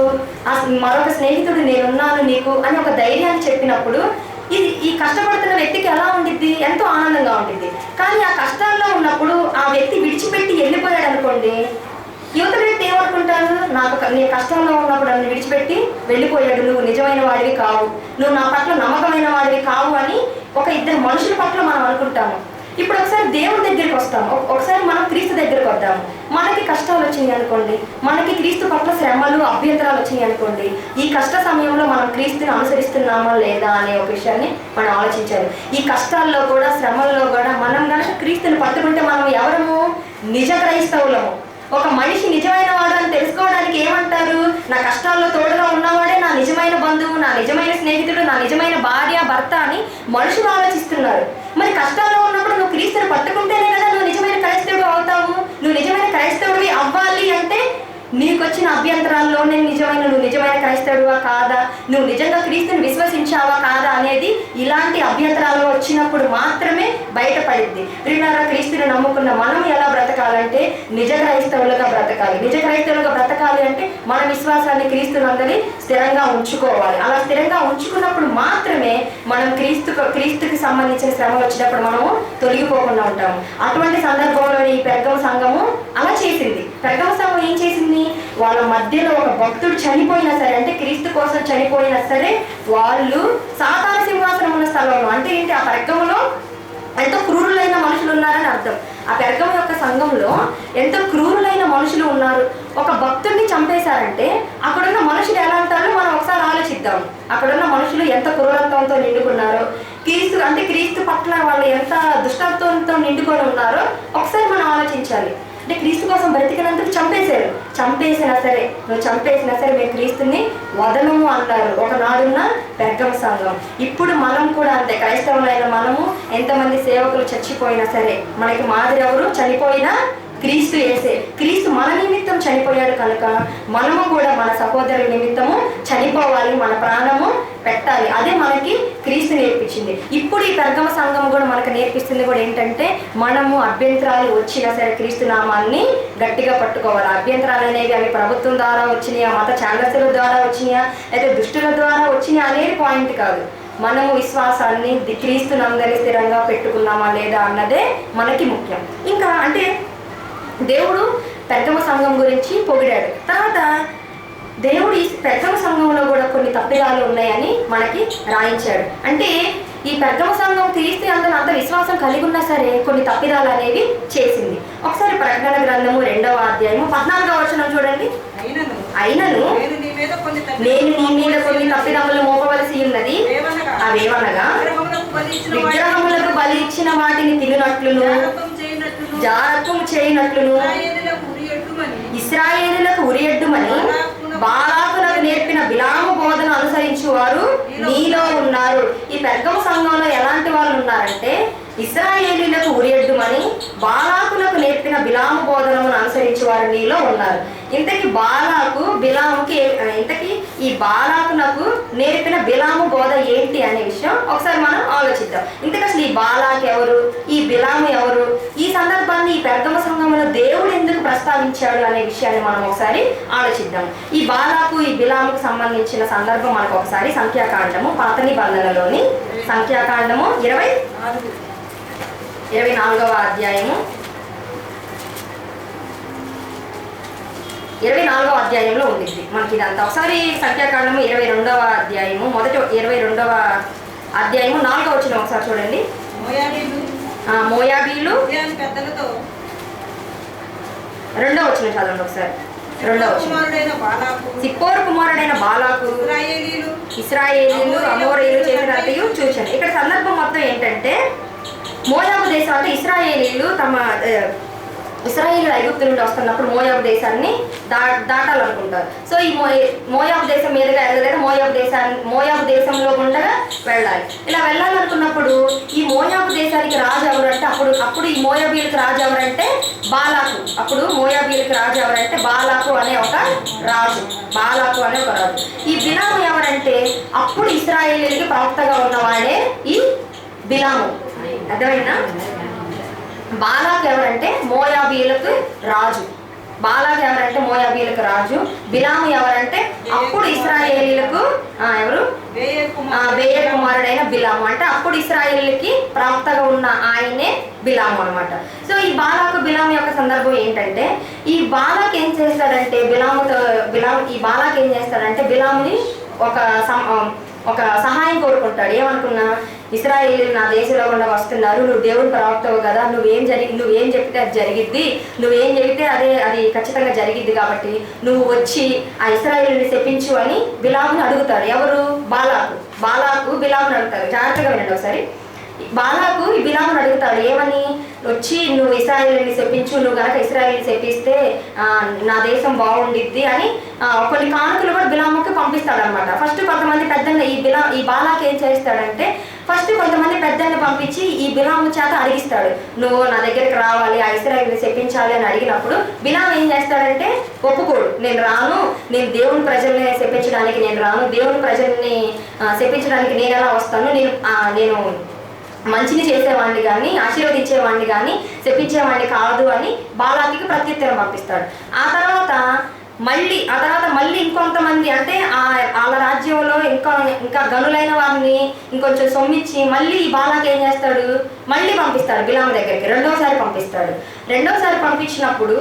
మరొక స్నేహితుడు నేనున్నాను నీకు అని ఒక ధైర్యాన్ని చెప్పినప్పుడు ఈ కష్టపడుతున్న వ్యక్తికి ఎలా ఉండిద్ది? ఎంతో ఆనందంగా ఉండిద్ది. కానీ ఆ కష్టాల్లో ఉన్నప్పుడు ఆ వ్యక్తి విడిచిపెట్టి వెళ్ళిపోయాడు అనుకోండి, యువత వ్యక్తి ఏమనుకుంటారు? నీ కష్టంలో ఉన్నప్పుడు నన్ను విడిచిపెట్టి వెళ్ళిపోయాడు, నువ్వు నిజమైన వాడివి కావు, నువ్వు నా పట్ల నమ్మకమైన వాడివి కావు అని ఒక 2 మనుషుల పట్ల మనం అనుకుంటాము. ఇప్పుడు ఒకసారి దేవుడి దగ్గరికి వస్తాము, ఒకసారి మనం క్రీస్తు దగ్గరికి వద్దాము. మనకి కష్టాలు వచ్చినాయి అనుకోండి, మనకి క్రీస్తు పట్ల శ్రమలు అభ్యంతరాలు వచ్చినాయి అనుకోండి, ఈ కష్ట సమయంలో మనం క్రీస్తుని అనుసరిస్తున్నామా లేదా అనే ఒక విషయాన్ని మనం ఆలోచించాలి. ఈ కష్టాల్లో కూడా శ్రమల్లో కూడా మనం కనుక క్రీస్తుని పట్టుకుంటే మనం ఎవరము? నిజ క్రైస్తవులము. ఒక మనిషి నిజమైన వాడు అని తెలుసుకోవడానికి ఏమంటారు? నా కష్టాల్లో తోడుగా ఉన్నవాడే నా నిజమైన బంధువు, నా నిజమైన స్నేహితుడు, నా నిజమైన భార్య, భర్త అని మనుషులు ఆలోచిస్తున్నారు. మరి కష్టాల్లో ఉన్నప్పుడు నువ్వు క్రీస్తుని పట్టుకుంటేనే కదా నువ్వు నిజమైన క్రైస్తవుడు అవుతావు. నువ్వు నిజమైన క్రైస్తవుడివి అవ్వాలి అంటే నీకు వచ్చిన అభ్యంతరాల్లో నువ్వు నిజమైన క్రైస్తవుడువా కాదా, నువ్వు నిజంగా క్రీస్తుని విశ్వసించావా కాదా అనేది ఇలాంటి అభ్యంతరాలు వచ్చినప్పుడు మాత్రమే బయటపడింది. ప్రియులారా, క్రీస్తుని నమ్ముకున్న మనం ఎలా బ్రతకాలంటే నిజ క్రైస్తవులుగా బ్రతకాలి. నిజ క్రైస్తవులుగా బ్రతకాలి అంటే మన విశ్వాసాన్ని క్రీస్తునందరి స్థిరంగా ఉంచుకోవాలి. అలా స్థిరంగా ఉంచుకున్నప్పుడు మాత్రమే మనం క్రీస్తుకి సంబంధించిన శ్రమలు వచ్చినప్పుడు మనము తొలగిపోకుండా ఉంటాము. అటువంటి సందర్భంలో ఈ పెర్గము సంఘము అలా చేసింది. పెర్గము సంఘం ఏం చేసింది? వాళ్ళ మధ్యలో ఒక భక్తుడు చనిపోయినా సరే, అంటే క్రీస్తు కోసం చనిపోయినా సరే, వాళ్ళు సాతాను సింహాసనం ఉన్న స్థలంలో, అంటే ఏంటి? ఆ పెర్గములో ఎంతో క్రూరులైన మనుషులు ఉన్నారని అర్థం. ఆ పెర్గము యొక్క సంఘంలో ఎంతో క్రూరులైన మనుషులు ఉన్నారు. ఒక భక్తుడిని చంపేశారంటే అక్కడున్న మనుషులు ఎలా అంటారో మనం ఒకసారి ఆలోచిద్దాం. అక్కడున్న మనుషులు ఎంత క్రూరత్వంతో నిండుకున్నారో, క్రీస్తు పట్ల వాళ్ళు ఎంత దుష్టత్వంతో నిండుకొని ఉన్నారో ఒకసారి మనం ఆలోచించాలి. అంటే క్రీస్తు కోసం బ్రతికినందుకు చంపేశారు. చంపేసినా సరే మేము క్రీస్తుని వదలము అన్నారు ఒకనాడున్న పెర్గము సంఘం. ఇప్పుడు మనం కూడా అంతే. క్రైస్తవులైన మనము ఎంతమంది సేవకులు చచ్చిపోయినా సరే మనకి మాదిరి ఎవరు? చనిపోయినా క్రీస్తు యేసే. క్రీస్తు మన నిమిత్తం చనిపోయాడు కనుక మనము కూడా మన సహోదరుల నిమిత్తము చనిపోవాలి, మన ప్రాణము పెట్టాలి. అదే మనకి క్రీస్తు నేర్పించింది. ఇప్పుడు ఈ పెర్గమ సంఘం కూడా మనకు నేర్పిస్తుంది కూడా ఏంటంటే మనము అభ్యంతరాలు వచ్చినా సరే క్రీస్తు నామాన్ని గట్టిగా పట్టుకోవాలి. అభ్యంతరాలు అనేవి అవి ప్రభుత్వం ద్వారా వచ్చినాయా, మత ఛానల్స్ల ద్వారా వచ్చినాయా, లేదా దుష్టుల ద్వారా వచ్చినాయా అనేది పాయింట్ కాదు. మనము విశ్వాసాన్ని క్రీస్తునందరి స్థిరంగా పెట్టుకున్నామా లేదా అన్నదే మనకి ముఖ్యం. ఇంకా అంటే దేవుడు పెర్గమ సంఘం గురించి పొగిడాడు. తర్వాత దేవుడు ఈ పెర్గమ సంఘంలో కూడా కొన్ని తప్పిదాలు ఉన్నాయని మనకి రాయించాడు. అంటే ఈ పెర్గమ సంఘం క్రీస్తు యందు అంత విశ్వాసం కలిగి ఉన్నా సరే కొన్ని తప్పిదాలు అనేవి చేసింది. ఒకసారి ప్రకటన గ్రంథము 2వ అధ్యాయము 14వ వచనం చూడండి. అయినను నేను నీ మీద కొన్ని తప్పిదములు మోపవలసి ఉన్నది. అవేవనగా విగ్రహములకు బలి ఇచ్చిన వాటిని తినునట్లును, జారత్వం చేయనట్లును, ఇశ్రాయేలులకు ఉరియడ్డుమని బాలాకులకు నేర్పిన బిలాము బోధన అనుసరించు వారు నీలో ఉన్నారు. ఈ పెర్గము సంఘంలో ఎలాంటి వాళ్ళు ఉన్నారంటే ఇశ్రాయేలీయులకు ఉరియడ్డుమని బాలాకులకు నేర్పిన బిలాము బోధనమును అనుసరించి వారు నీలో ఉన్నారు. ఇంతకీ ఈ బాలాకునకు నేర్పిన బిలాము బోధ ఏంటి అనే విషయం ఒకసారి మనం ఆలోచిద్దాం. ఇంతకు అసలు ఈ బాలాకు ఎవరు, ఈ బిలాము ఎవరు, ఈ సందర్భాన్ని ఈ పెర్గమ సంఘంలో దేవుడు ఎందుకు ప్రస్తావించాడు అనే విషయాన్ని మనం ఒకసారి ఆలోచిద్దాం. ఈ బాలాకు ఈ బిలాముకు సంబంధించిన సందర్భం మనకు ఒకసారి సంఖ్యాకాండము పాత నిబంధనలోని సంఖ్యాకాండము 24వ అధ్యాయము 24వ అధ్యాయంలో ఉండిద్ది మనకి ఇదంతా. ఒకసారి సంఖ్యాకాండము 22వ అధ్యాయము 22వ అధ్యాయము 4వ వచనం ఒకసారి చూడండి. మోయాబీలు 2వ వచనం చదవండి ఒకసారి. 2వ వచనం. సిప్పోరు కుమారుడైన బాలాకు ఇశ్రాయేలీయులు అమోరీయులు చేసినట్టు చూశాను. ఇక్కడ సందర్భం మొత్తం ఏంటంటే మోయాబు దేశం అంటే ఇశ్రాయేలు ఐగుప్తు నుండి వస్తున్నప్పుడు మోయాబు దేశాన్ని దాటాలనుకుంటారు. సో ఈ మోయాబు దేశం మీదుగా వెళ్ళలేదు, మోయాబు దేశంలో ఉండగా వెళ్ళాలి. ఇలా వెళ్ళాలనుకున్నప్పుడు ఈ మోయాబు దేశానికి రాజు ఎవరంటే అప్పుడు ఈ మోయాబీలకు రాజు ఎవరంటే బాలాకు. బాలాకు అనే ఒక రాజు. ఈ బిలాము ఎవరంటే అప్పుడు ఇశ్రాయేలీయులకి ప్రవక్తగా ఉన్నవాడే ఈ బిలాము. అర్థమైనా? బాలాకు ఎవరంటే మోయాబీలకు రాజు. బిలాము ఎవరంటే అప్పుడు ఇశ్రాయేలీయులకు బేయర్ కుమారుడైన బిలాము. అంటే అప్పుడు ఇశ్రాయేలీయులకి ప్రవక్తగా ఉన్న ఆయనే బిలాము అనమాట. సో ఈ బిలాము యొక్క సందర్భం ఏంటంటే ఈ బాలాకు ఏం చేస్తాడంటే బిలాముని ఒక సహాయం కోరుకుంటాడు. ఏమనుకున్నా, ఇశ్రాయేలీయులు నా దేశంలో గుండా వస్తున్నారు, నువ్వు దేవుని ప్రవక్తవు కదా, నువ్వేం చెప్తే అది జరిగిద్ది, నువ్వేం చెబితే అది ఖచ్చితంగా జరిగిద్ది, కాబట్టి నువ్వు వచ్చి ఆ ఇశ్రాయేలీయుల్ని శపించు అని బిలాముని అడుగుతాడు. ఎవరు? బాలాకు బిలాముని అడుగుతాడు. జాగ్రత్తగా వినండి ఒకసారి. బాలాకు ఈ బిలాముని అడుగుతాడు ఏమని, వచ్చి నువ్వు ఇశ్రాయేలుని శపించు, నువ్వు కనుక ఇశ్రాయేలుని శపిస్తే నా దేశం బాగుండిద్ది అని కొన్ని కానుకలు కూడా బిలాముకి పంపిస్తాడు అనమాట. ఫస్ట్ కొంతమంది పెద్దల్ని ఈ బాలాకు ఏం చేస్తాడంటే ఫస్ట్ కొంతమంది పెద్దల్ని పంపించి ఈ బిలాము చేత అడిగిస్తాడు, నువ్వు నా దగ్గరికి రావాలి, ఆ ఇశ్రాయేలుని శపించాలి అని అడిగినప్పుడు బిలాము ఏం చేస్తాడంటే ఒప్పుకోడు. నేను రాను, నేను దేవుని ప్రజల్ని శపించడానికి నేను రాను, దేవుని ప్రజల్ని శపించడానికి నేను ఎలా వస్తాను, నేను మంచిని చేసేవాడిని కానీ ఆశీర్వదించేవాడిని కానీ శపించేవాడిని కాదు అని బాలాకి ప్రత్యుత్తరం పంపిస్తాడు. ఆ తర్వాత మళ్ళీ ఇంకొంతమంది అంటే వాళ్ళ రాజ్యంలో ఇంకా గనులైన వారిని ఇంకొంచెం సొమ్మిచ్చి మళ్ళీ ఈ బాలాకి ఏం చేస్తాడు, మళ్ళీ పంపిస్తాడు బిలాము దగ్గరికి. రెండోసారి పంపించినప్పుడు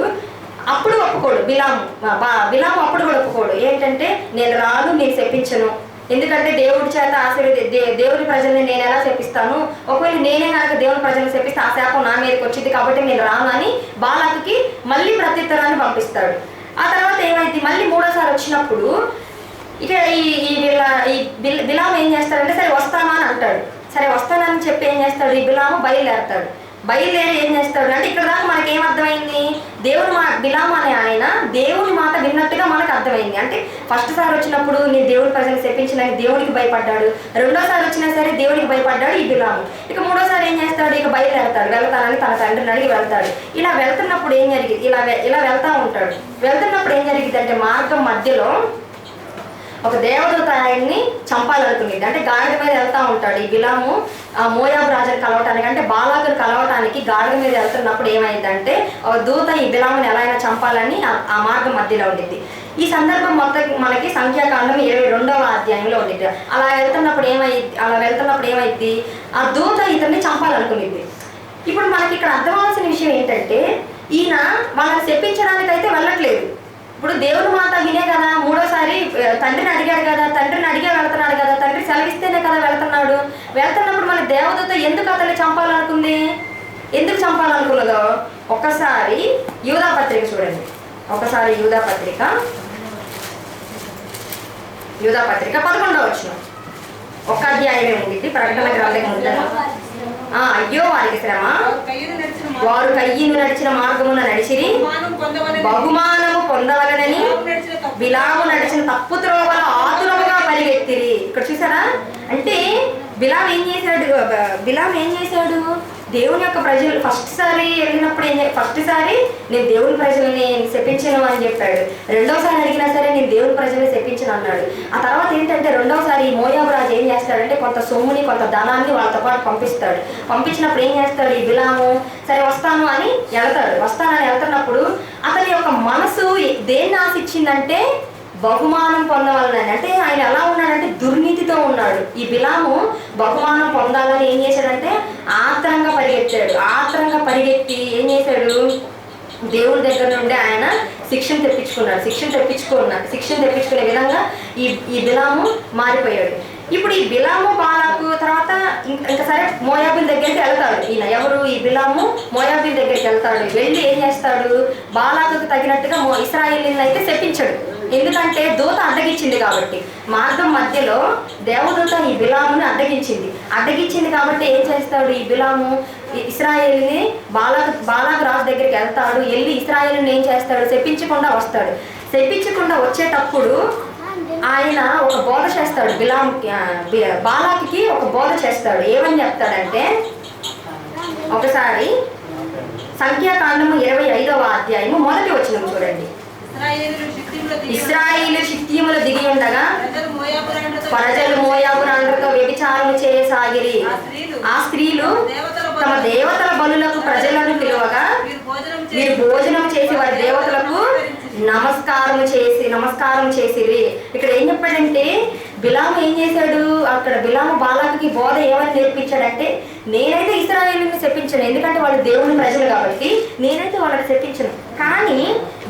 అప్పుడు ఒప్పుకోడు బిలాము అప్పుడు కూడా ఒప్పుకోడు. ఏంటంటే నేను రాను, నేను శపించను, ఎందుకంటే దేవుడి చేత దేవుడి ప్రజల్ని నేను ఎలా శపిస్తాను, ఒకవేళ నేనే కనుక దేవుని ప్రజల్ని శపిస్తే ఆ శాపం నా మీదకి వచ్చింది, కాబట్టి నేను రాను అని బాలాకుకి మళ్ళీ ప్రత్యుత్తరాన్ని పంపిస్తాడు. ఆ తర్వాత ఏమైంది, మళ్ళీ 3వసారి వచ్చినప్పుడు ఇక బిలాము ఏం చేస్తాడంటే సరే వస్తానా అని అంటాడు. సరే వస్తానని చెప్పి ఏం చేస్తాడు, ఈ బిలాము బయలుదేరి ఏం చేస్తాడు అంటే ఇక్కడ దాకా మనకి ఏమర్థమైంది, బిలాము అనే ఆయన దేవుని మాట విన్నట్టుగా మనకు అర్థమైంది. అంటే ఫస్ట్ సారి వచ్చినప్పుడు నేను దేవుని ప్రజలు శపించినని దేవునికి భయపడ్డాడు, రెండోసారి వచ్చినా సరే దేవునికి భయపడ్డాడు ఈ బిలాము. ఇక 3వసారి ఏం చేస్తాడు, ఇక బయలుదేరతాడు, వెళ్తానని తన తండ్రిని అడిగి వెళ్తాడు. ఇలా వెళ్తున్నప్పుడు ఏం జరిగింది, ఇలా వెళ్తా ఉంటాడు. వెళ్తున్నప్పుడు ఏం జరిగింది అంటే మార్గం మధ్యలో ఒక దేవదూత ఆయన్ని చంపాలనుకునేది. అంటే గాడిద మీద వెళ్తా ఉంటాడు ఈ బిలాము మోయాబు రాజుని కలవటానికి, అంటే బాలాకుని కలవటానికి గాడిద మీద వెళ్తున్నప్పుడు ఏమైందంటే ఒక దూత ఈ బిలాముని ఎలా అయినా చంపాలని ఆ మార్గం మధ్యలో ఉండిద్ది. ఈ సందర్భం మొత్తం మనకి సంఖ్యాకాండం 22వ అధ్యాయంలో ఉండిద్ది. అలా వెళ్తున్నప్పుడు ఏమైద్ది, ఆ దూత ఇతన్ని చంపాలనుకునేది. ఇప్పుడు మనకి ఇక్కడ అర్థమవలసిన విషయం ఏంటంటే ఈయన వాళ్ళని శపించడానికైతే వెళ్ళట్లేదు. ఇప్పుడు దేవుని మాట వినే కదా, 3వసారి తండ్రిని అడిగాడు కదా, తండ్రిని అడిగే వెళ్తున్నాడు కదా, తండ్రి సెలవిస్తేనే కదా వెళ్తున్నప్పుడు మన దేవదూత ఎందుకు అతన్ని ఎందుకు చంపాలనుకున్నదో ఒకసారి యూదా పత్రిక చూడండి. యూదా పత్రిక 11వ వచనం, ఒక అధ్యాయమే ఉంది ప్రకటన గ్రంథం ముందర. అయ్యో వారికి శ్రమ, వారు కయ్యను నడిచిన మార్గమున నడిచిరి, బహుమానము పొందవలనని బిలాము నడిచిన తప్పు త్రోవల ఆతురముగా పరిగెత్తిరి. ఇక్కడ చూసారా, అంటే బిలాము ఏం చేశాడు దేవుని యొక్క ప్రజలు ఫస్ట్ సారి వెళ్ళినప్పుడు ఫస్ట్ సారి నేను దేవుని ప్రజల్ని శపించను అని చెప్పాడు. రెండోసారి అడిగినా సరే నేను దేవుని ప్రజల్ని శపించను అన్నాడు. ఆ తర్వాత ఏంటంటే రెండోసారి మోయాబు రాజు ఏం చేస్తాడంటే కొంత సొమ్ముని కొంత ధనాన్ని వాళ్ళతో పాటు పంపిస్తాడు. పంపించినప్పుడు ఏం చేస్తాడు, ఈ బిలాము సరే వస్తాను అని వెళ్తాడు. వస్తానని వెళ్తున్నప్పుడు అతని యొక్క మనసు దేన్ని ఆశించిందంటే బహుమానం పొందవాలని. అంటే ఆయన ఎలా ఉన్నాడంటే దుర్నీతితో ఉన్నాడు. ఈ బిలాము బహుమానం పొందాలని ఏం చేశాడంటే ఆత్రంగా పరిగెత్తాడు. ఆత్రంగా పరిగెత్తి ఏం చేశాడు, దేవుని దగ్గర నుండి ఆయన శిక్షణ తెప్పించుకునే విధంగా ఈ బిలాము మారిపోయాడు. ఇప్పుడు ఈ బిలాము బాలాకు తర్వాత ఇంకా సరే మోయాబుల దగ్గరికి వెళ్తాడు. ఈయన ఎవరు, ఈ బిలాము మోయాబుల దగ్గరికి వెళ్తాడు. వెళ్ళి ఏం చేస్తాడు, బాలాకు తగినట్టుగా ఇశ్రాయేలీయులను అయితే శపించాడు. ఎందుకంటే దూత అడ్డగించింది కాబట్టి, మార్గం మధ్యలో దేవదూత ఈ బిలాముని అడ్డగించింది కాబట్టి ఏం చేస్తాడు, ఈ బిలాము ఇశ్రాయేలుని బాలాకు రాజు దగ్గరికి వెళ్తాడు. వెళ్ళి ఇశ్రాయేలుని ఏం చేస్తాడు, శపించకుండా వస్తాడు. శపించకుండా వచ్చేటప్పుడు ఆయన ఒక బోధ చేస్తాడు. బాలాకి ఒక బోధ చేస్తాడు. ఏమని చెప్తాడంటే, ఒకసారి సంఖ్యాకాండము 25వ అధ్యాయము 1వ వచనం చూడండి. ఇశ్రాయేలు షిత్తీములు దిగి ఉండగా ప్రజలు మోయాబురాండ్రతో వ్యభిచారము చేయసాగిరి. ఆ స్త్రీలు తమ దేవతల బలులకు ప్రజలను పిలువగా మీరు భోజనం చేసి వారి దేవతలకు నమస్కారం చేసిరి. ఇక్కడ ఏం చెప్పాడంటే, బిలాము ఏం చేశాడు, అక్కడ బిలాము బాలాకి బోధ ఏమని నేర్పించాడంటే, నేనైతే ఇశ్రాయేలుని శపించను, ఎందుకంటే వాళ్ళు దేవుని ప్రజలు కాబట్టి నేనైతే వాళ్ళని శపించను, కానీ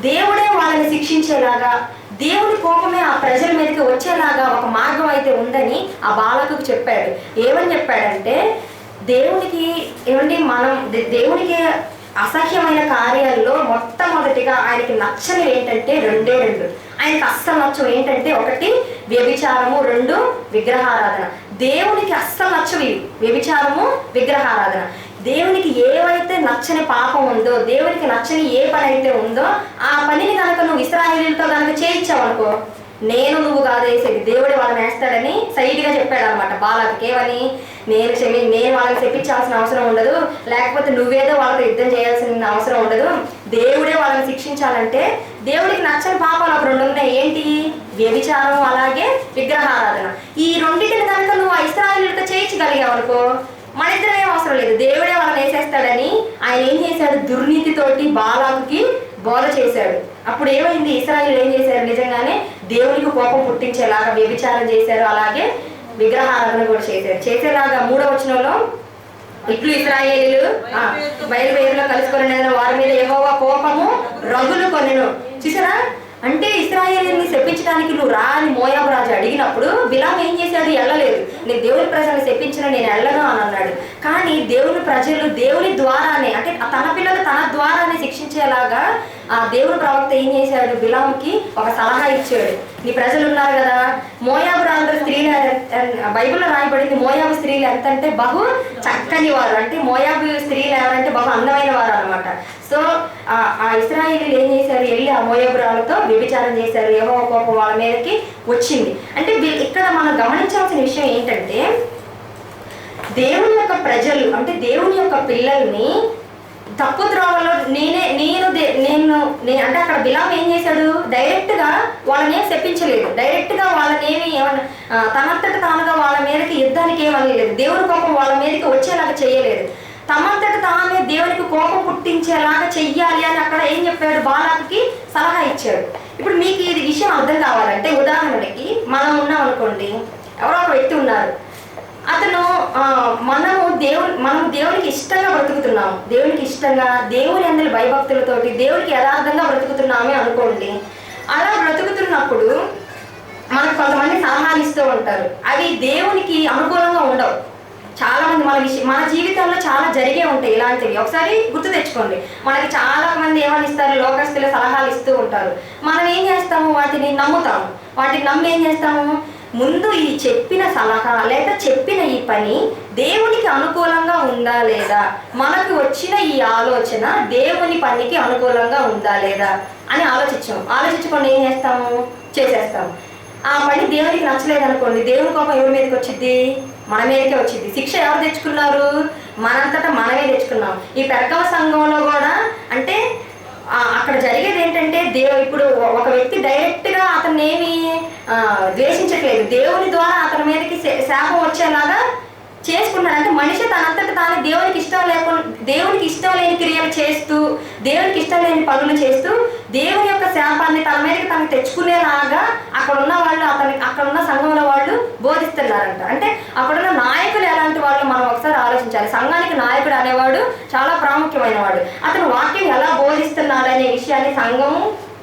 దేవుడే వాళ్ళని శిక్షించేలాగా, దేవుని కోపమే ఆ ప్రజల మీదకి వచ్చేలాగా ఒక మార్గం అయితే ఉందని ఆ బాలకు చెప్పాడు. ఏమని చెప్పాడంటే, దేవునికి అసహ్యమైన కార్యాల్లో మొట్టమొదటిగా ఆయనకి నచ్చని ఏంటంటే రెండే. ఆయనకి అస్సలు నచ్చవు ఏంటంటే, ఒకటి వ్యభిచారము, 2 విగ్రహారాధన. దేవునికి అస్సలు నచ్చవి వ్యభిచారము, విగ్రహారాధన. దేవునికి ఏవైతే నచ్చని పాపం ఉందో, దేవునికి నచ్చని ఏ పని అయితే ఉందో ఆ పనిని కనుక నువ్వు ఇశ్రాయేలీయులతో కనుక చేయించావనుకో, నువ్వు కాదు వేసేది, దేవుడే వాళ్ళని వేస్తాడని సైడ్గా చెప్పాడు అనమాట బాలాకి. ఏమని, నేను వాళ్ళని చెప్పించాల్సిన అవసరం ఉండదు, లేకపోతే నువ్వేదో వాళ్ళతో యుద్ధం చేయాల్సిన అవసరం ఉండదు, దేవుడే వాళ్ళని శిక్షించాలంటే దేవుడికి నచ్చని పాపాలు ఒక 2 ఉన్నాయి. ఏంటి, వ్యభిచారం అలాగే విగ్రహారాధన. ఈ రెండింటిని కనుక నువ్వు ఆ ఇశ్రాయేలీయులతో చేయించగలిగావు అనుకో, మన ఇద్దరు ఏం అవసరం లేదు, దేవుడే వాళ్ళని వేసేస్తాడని ఆయన ఏం చేశాడు, దుర్నీతితోటి బాలాకుకి బోధ చేశాడు. అప్పుడు ఏమైంది, ఇశ్రాయేలీయులు ఏం చేశారు, నిజంగానే దేవునికి కోపం పుట్టించేలాగా వ్యభిచారం చేశారు, అలాగే విగ్రహారాధన కూడా చేసేలాగా 3వ వచనంలో ఇట్లు ఇశ్రాయేలీయులు బయలుదేరులో కలుసుకొని వారి మీద యెహోవా కోపము రగులు కొనెను. చూసారా, అంటే ఇశ్రాయేలీయుల్ని శపించడానికి నువ్వు రా అని మోయాబు రాజు అడిగినప్పుడు బిలాము ఏం చేశాడు, వెళ్ళలేదు. నేను దేవుని ప్రజలను శపించిన, నేను వెళ్ళను అని అన్నాడు. కానీ దేవుని ప్రజలు దేవుని ద్వారానే, అంటే తన పిల్లలు తన ద్వారానే శిక్షించేలాగా ఆ దేవుని ప్రవక్త ఏం చేశాడు, బిలాముకి ఒక సలహా ఇచ్చాడు. నీ ప్రజలు ఉన్నారు కదా, మోయాబు రాజు స్త్రీలు, బైబిల్లో రాయబడింది మోయాబు స్త్రీలు ఎంత అంటే బహు చక్కని వారు, అంటే మోయాబు స్త్రీలు ఎవరంటే బహు అందమైన వారు అనమాట. సో ఆ ఇశ్రాయేలీయులు ఏం చేశారు, వెళ్ళి ఆ మోయాబు రాళ్ళతో వ్యభిచారం చేశారు. యెహోవా కోపం వాళ్ళ మీదకి వచ్చింది. అంటే ఇక్కడ మనం గమనించాల్సిన విషయం ఏంటంటే, దేవుని యొక్క ప్రజలు, అంటే దేవుని యొక్క పిల్లల్ని తప్పు త్రోవలో అంటే అక్కడ బిలాము ఏం చేశాడు, డైరెక్ట్గా వాళ్ళని శపించలేదు, డైరెక్ట్గా వాళ్ళనేమి తనంతట తానుగా వాళ్ళ మీదకి యుద్ధానికి ఏమనలేదు, దేవుని కోపం వాళ్ళ మీదకి వచ్చేలాగా చేయలేదు. తమంతట తానే దేవునికి కోపం పుట్టించేలాగా చెయ్యాలి అని అక్కడ ఏం చెప్పాడు, బాలాకి సలహా ఇచ్చాడు. ఇప్పుడు మీకు ఇది విషయం అర్థం కావాలంటే, ఉదాహరణకి మనం ఉన్నాం అనుకోండి, ఎవరో ఒక వ్యక్తి ఉన్నారు, అతను మనము దేవునికి ఇష్టంగా బ్రతుకుతున్నాము, దేవునికి ఇష్టంగా దేవుని అందరి భయభక్తులతోటి దేవునికి యథార్థంగా బ్రతుకుతున్నామే అనుకోండి. అలా బ్రతుకుతున్నప్పుడు మనకు కొంతమంది సలహాలు ఇస్తూ ఉంటారు, అవి దేవునికి అనుకూలంగా ఉండవు. చాలా మంది మన జీవితాల్లో చాలా జరిగే ఉంటాయి ఇలాంటివి. ఒకసారి గుర్తు తెచ్చుకోండి, మనకి చాలా మంది ఏమని ఇస్తారు, లోకస్తుల సలహాలు ఇస్తూ ఉంటారు. మనం ఏం చేస్తాము, వాటిని నమ్ముతాము. వాటిని నమ్మి ఏం చేస్తాము, ముందు ఈ చెప్పిన సలహా లేదా చెప్పిన ఈ పని దేవునికి అనుకూలంగా ఉందా లేదా, మనకు వచ్చిన ఈ ఆలోచన దేవుని పనికి అనుకూలంగా ఉందా లేదా అని ఆలోచించుకొని ఏం చేస్తాము, చేసేస్తాము. ఆ పని దేవునికి నచ్చలేదు అనుకోండి, దేవుని కోపం ఎవరి మీదకి వచ్చింది, మన మీదకే వచ్చింది. శిక్ష ఎవరు తెచ్చుకున్నారు, మనంతటా మనమే తెచ్చుకున్నాం. ఈ పెర్గమ సంఘంలో కూడా అంటే అక్కడ జరిగేది ఏంటంటే ఇప్పుడు ఒక వ్యక్తి డైరెక్ట్గా అతన్ని ఏమి ద్వేషించట్లేదు, దేవుని ద్వారా అతని మీదకి శాపం వచ్చేలాగా చేసుకున్నాడు. అంటే మనిషి తనంతట తాను దేవునికి ఇష్టం లేని క్రియలు చేస్తూ, దేవునికి ఇష్టం లేని పనులు చేస్తూ దేవుని యొక్క శాపాన్ని తన మీదకి తనకు తెచ్చుకునేలాగా అక్కడున్న సంఘంలో వాళ్ళు బోధిస్తున్నారంట. అంటే అక్కడున్న నాయకులు ఎలాంటి వాళ్ళు మనం ఒకసారి ఆలోచించాలి. సంఘానికి నాయకుడు అనేవాడు చాలా ప్రాముఖ్యమైన వాడు. అతను వాక్యం ఎలా బోధిస్తున్నాడు అనే విషయాన్ని సంఘం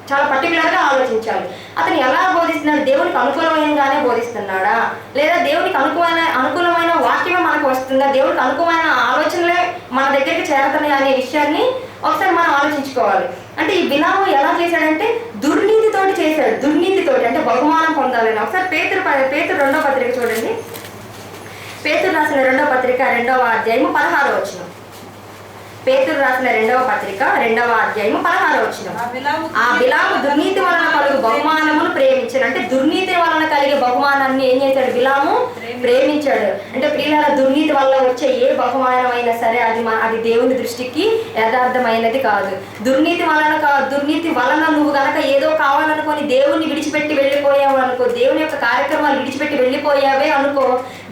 చాలా పర్టికులర్గా ఆలోచించాలి. అతను ఎలా బోధిస్తున్నాడు? దేవునికి అనుకూలమైనగానే బోధిస్తున్నాడా, లేదా దేవునికి అనుకూలమైన వాక్యమే మనకు వస్తుందా, దేవునికి అనుకూలమైన ఆలోచనలే మన దగ్గరికి చేరుతున్నాయి అనే విషయాన్ని ఒకసారి మనం ఆలోచించుకోవాలి. అంటే ఈ బిలాము ఎలా చేశాడంటే దుర్నీతితోటి చేశాడు. దుర్నీతితోటి అంటే బహుమానం పొందాలని. ఒకసారి పేతురు 2వ పత్రిక చూడండి. పేతురు రాసిన 2వ పత్రిక 2వ అధ్యాయము 16వ వచనం. పేతురు రాసిన 2వ పత్రిక 2వ అధ్యాయము 16వ వచనం. ఆ బిలాము దుర్నీతి వలన కలుగు బహుమానమును ప్రేమించాడు. అంటే దుర్నీతి వలన కలిగే బహుమానాన్ని ఏం చేశాడు? బిలాము ప్రేమించాడు. అంటే ప్రియులారా, దుర్నీతి వల్ల వచ్చే ఏ బహుమానం అయినా సరే అది దేవుని దృష్టికి యథార్థమైనది కాదు. దుర్నీతి వలన నువ్వు గనక ఏదో కావాలనుకొని దేవుణ్ణి విడిచిపెట్టి వెళ్ళిపోయావు అనుకో, దేవుని యొక్క కార్యక్రమాలు విడిచిపెట్టి వెళ్ళిపోయావే అనుకో,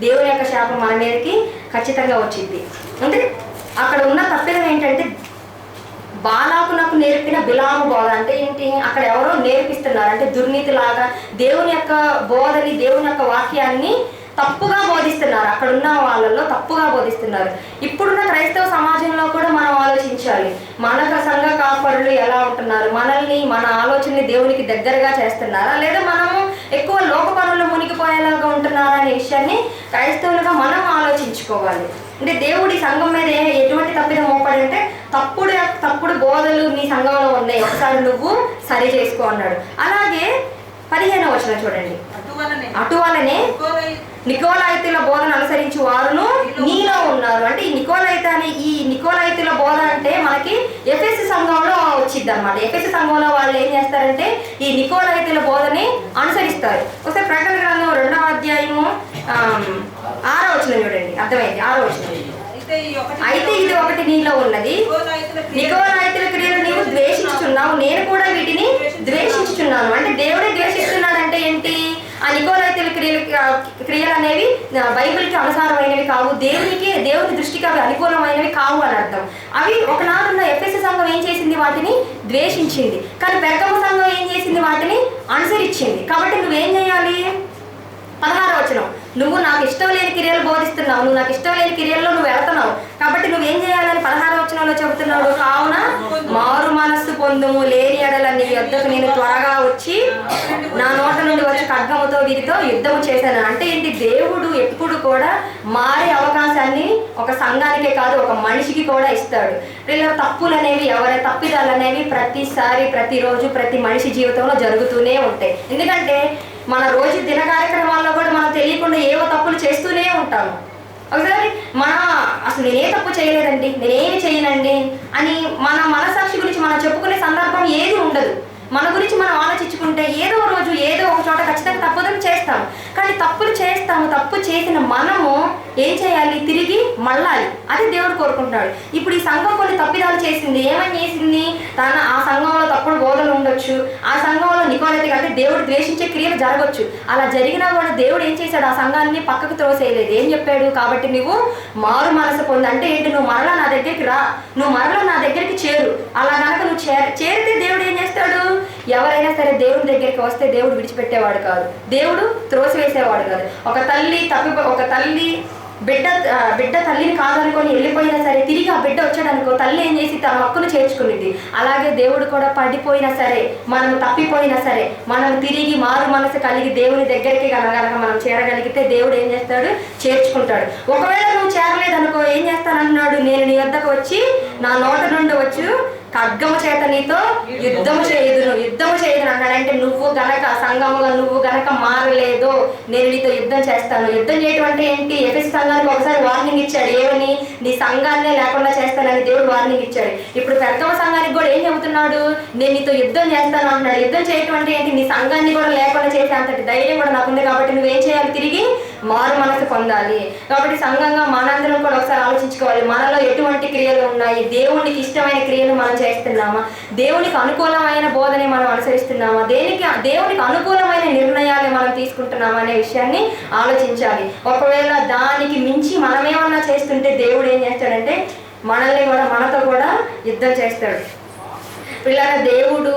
దేవుని యొక్క శాపం మన మీదకి ఖచ్చితంగా వచ్చింది. అంటే అక్కడ ఉన్న తప్పిదం ఏంటంటే బాలాకునకు నేర్పిన బిలాము బోధ. అంటే ఏంటి? అక్కడ ఎవరో నేర్పిస్తున్నారు. అంటే దుర్నీతిలాగా దేవుని యొక్క బోధని, దేవుని యొక్క వాక్యాన్ని తప్పుగా బోధిస్తున్నారు. అక్కడున్న వాళ్ళల్లో తప్పుగా బోధిస్తున్నారు. ఇప్పుడున్న క్రైస్తవ సమాజంలో కూడా మనం ఆలోచించాలి. మన సంఘ కాపరులు ఎలా ఉంటున్నారు? మన ఆలోచనని దేవునికి దగ్గరగా చేస్తున్నారా, లేదా మనము ఎక్కువ లోక పనుల్లో మునిగిపోయేలాగా ఉంటున్నారా అనే విషయాన్ని క్రైస్తవులుగా మనం ఆలోచించుకోవాలి. అంటే దేవుడి సంఘం మీద ఎటువంటి తప్పిదం మోపాడంటే తప్పుడు బోధలు నీ సంఘంలో ఉన్నాయి, ఒకసారి నువ్వు సరి చేసుకో అన్నాడు. అలాగే 15వ వచనం చూడండి. అటువలనే నికోలాయితుల బోధన అనుసరించి వారును నీలో ఉన్నారు. అంటే ఈ నికోలాయితుల బోధ అంటే మనకి ఎఫెసు సంఘంలో వచ్చింది అనమాట. ఎఫెసు సంఘంలో వాళ్ళు ఏం చేస్తారంటే ఈ నికోలాయితుల బోధని అనుసరిస్తారు. ఒకసారి ప్రకటన గ్రంథం 2వ అధ్యాయము 6వ వచనం చూడండి. అర్థమైంది? 6వ వచనం. అయితే ఇది ఒకటి నీలో ఉన్నది, నికోలాయితుల క్రియలు నీవు ద్వేషించుచున్నావు, నేను కూడా వీటిని ద్వేషించుచున్నాను. అంటే దేవుడే ద్వేషిస్తున్నాడు. అంటే ఏంటి? ఆ నికోలాయితుల క్రియలు అనేవి బైబిల్కి అనుసారమైనవి కావు, దేవుని దృష్టికి అవి అనుకూలమైనవి కావు అని అర్థం. అవి ఒకనాడున్న ఎఫెసు సంఘం ఏం చేసింది? వాటిని ద్వేషించింది. కానీ పెర్గమ సంఘం ఏం చేసింది? వాటిని అనుసరించింది. కాబట్టి నువ్వేం చేయాలి? 16వ వచనం. నువ్వు నాకు ఇష్టం లేని క్రియలు బోధిస్తున్నావు, నువ్వు నాకు ఇష్టం లేని క్రియల్లో నువ్వు వెళ్తున్నావు, కాబట్టి నువ్వేం చేయాలని 16వ వచనంలో చెబుతున్నాడు. కావున మారు మనస్సు పొందుము, లేని ఎడల నీ యొద్దకు నేను త్వరగా వచ్చి నా నోట నుండి వచ్చి ఖడ్గముతో వీరితో యుద్ధము చేశాను. అంటే ఏంటి? దేవుడు ఎప్పుడు కూడా మారే అవకాశాన్ని ఒక సంఘానికే కాదు, ఒక మనిషికి కూడా ఇస్తాడు. వీళ్ళ తప్పిదాలు అనేవి ప్రతిసారి, ప్రతిరోజు, ప్రతి మనిషి జీవితంలో జరుగుతూనే ఉంటాయి. ఎందుకంటే మన రోజు దిన కార్యక్రమాల్లో కూడా మనం తెలియకుండా ఏవో తప్పులు చేస్తూనే ఉంటాము. ఒకసారి అసలు నేనే తప్పు చేయలేదండి, నేనేమి చేయనండి అని మన మనసాక్షి గురించి మనం చెప్పుకునే సందర్భం ఏది ఉండదు. మన గురించి మనం ఆలోచించుకుంటే ఏదో రోజు ఏదో ఒక చోట ఖచ్చితంగా తప్పుదం చేస్తాం. కానీ తప్పులు చేస్తాము. తప్పు చేసిన మనము ఏం చేయాలి? తిరిగి మళ్ళాలి. అది దేవుడు కోరుకుంటున్నాడు. ఇప్పుడు ఈ సంఘం కొన్ని తప్పిదాలు చేసింది. ఏమని చేసింది? ఆ సంఘంలో తప్పుడు బోధనలు ఉండొచ్చు, ఆ సంఘంలో నికోలైతే అంటే దేవుడు ద్వేషించే క్రియలు జరగవచ్చు. అలా జరిగినా కూడా దేవుడు ఏం చేశాడు? ఆ సంఘాన్ని పక్కకు త్రోసేయలేదు. ఏం చెప్పాడు? కాబట్టి నువ్వు మారు మనసు పొంది. అంటే ఏంటి? నువ్వు మరలా నా దగ్గరికి రా, నువ్వు మరలా నా దగ్గరికి చేరు. అలా కనుక నువ్వు చేరితే దేవుడు ఏం చేస్తాడు? ఎవరైనా సరే దేవుడి దగ్గరికి వస్తే దేవుడు విడిచిపెట్టేవాడు కాదు, దేవుడు త్రోసివేసేవాడు కాదు. ఒక తల్లి బిడ్డ తల్లిని కాదనుకొని వెళ్ళిపోయినా సరే తిరిగి ఆ బిడ్డ వచ్చాడనుకో, తల్లి ఏం చేసి తన హక్కును చేర్చుకునేది. అలాగే దేవుడు కూడా పడిపోయినా సరే, మనం తప్పిపోయినా సరే, మనం తిరిగి మారు మనసు కలిగి దేవుని దగ్గరికి కనుక మనం చేరగలిగితే దేవుడు ఏం చేస్తాడు? చేర్చుకుంటాడు. ఒకవేళ నువ్వు చేరలేదనుకో, ఏం చేస్తానంటున్నాడు? నేను నీ వద్దకు వచ్చి నా నోట నుండి వచ్చి ఖడ్గము చేత నీతో యుద్ధము చేయదును అన్నాడు. అంటే నువ్వు గనక సంఘముగా నువ్వు గనక మారలేదో నేను నీతో యుద్ధం చేస్తాను. యుద్ధం చేయడం అంటే ఏంటి? ఎఫెసు సంఘానికి ఒకసారి వార్నింగ్ ఇచ్చాడు. ఏమని? నీ సంఘాన్నే లేకుండా చేస్తానని దేవుడు వార్నింగ్ ఇచ్చాడు. ఇప్పుడు పెర్గమ సంఘానికి కూడా ఏం చెబుతున్నాడు? నేను నీతో యుద్ధం చేస్తాను అంటున్నాడు. యుద్ధం చేయటం అంటే ఏంటి? నీ సంఘాన్ని కూడా లేకుండా చేసే అంతటి ధైర్యం కూడా నాకుంది. కాబట్టి నువ్వేం చేయాలి? తిరిగి మారు మనసు పొందాలి. కాబట్టి సంఘంగా మనందరం కూడా ఒకసారి ఆలోచించుకోవాలి, మనలో ఎటువంటి క్రియలు ఉన్నాయి, దేవునికి ఇష్టమైన క్రియలు మనం చేస్తున్నామా, దేవునికి అనుకూలమైన బోధని మనం అనుసరిస్తున్నామా, దేవునికి అనుకూలమైన నిర్ణయాలు మనం తీసుకుంటున్నామా అనే విషయాన్ని ఆలోచించాలి. ఒకవేళ దానికి మించి మనమేమన్నా చేస్తుంటే దేవుడు ఏం చేస్తాడంటే మనతో కూడా యుద్ధం చేస్తాడు. పిల్లల దేవుడు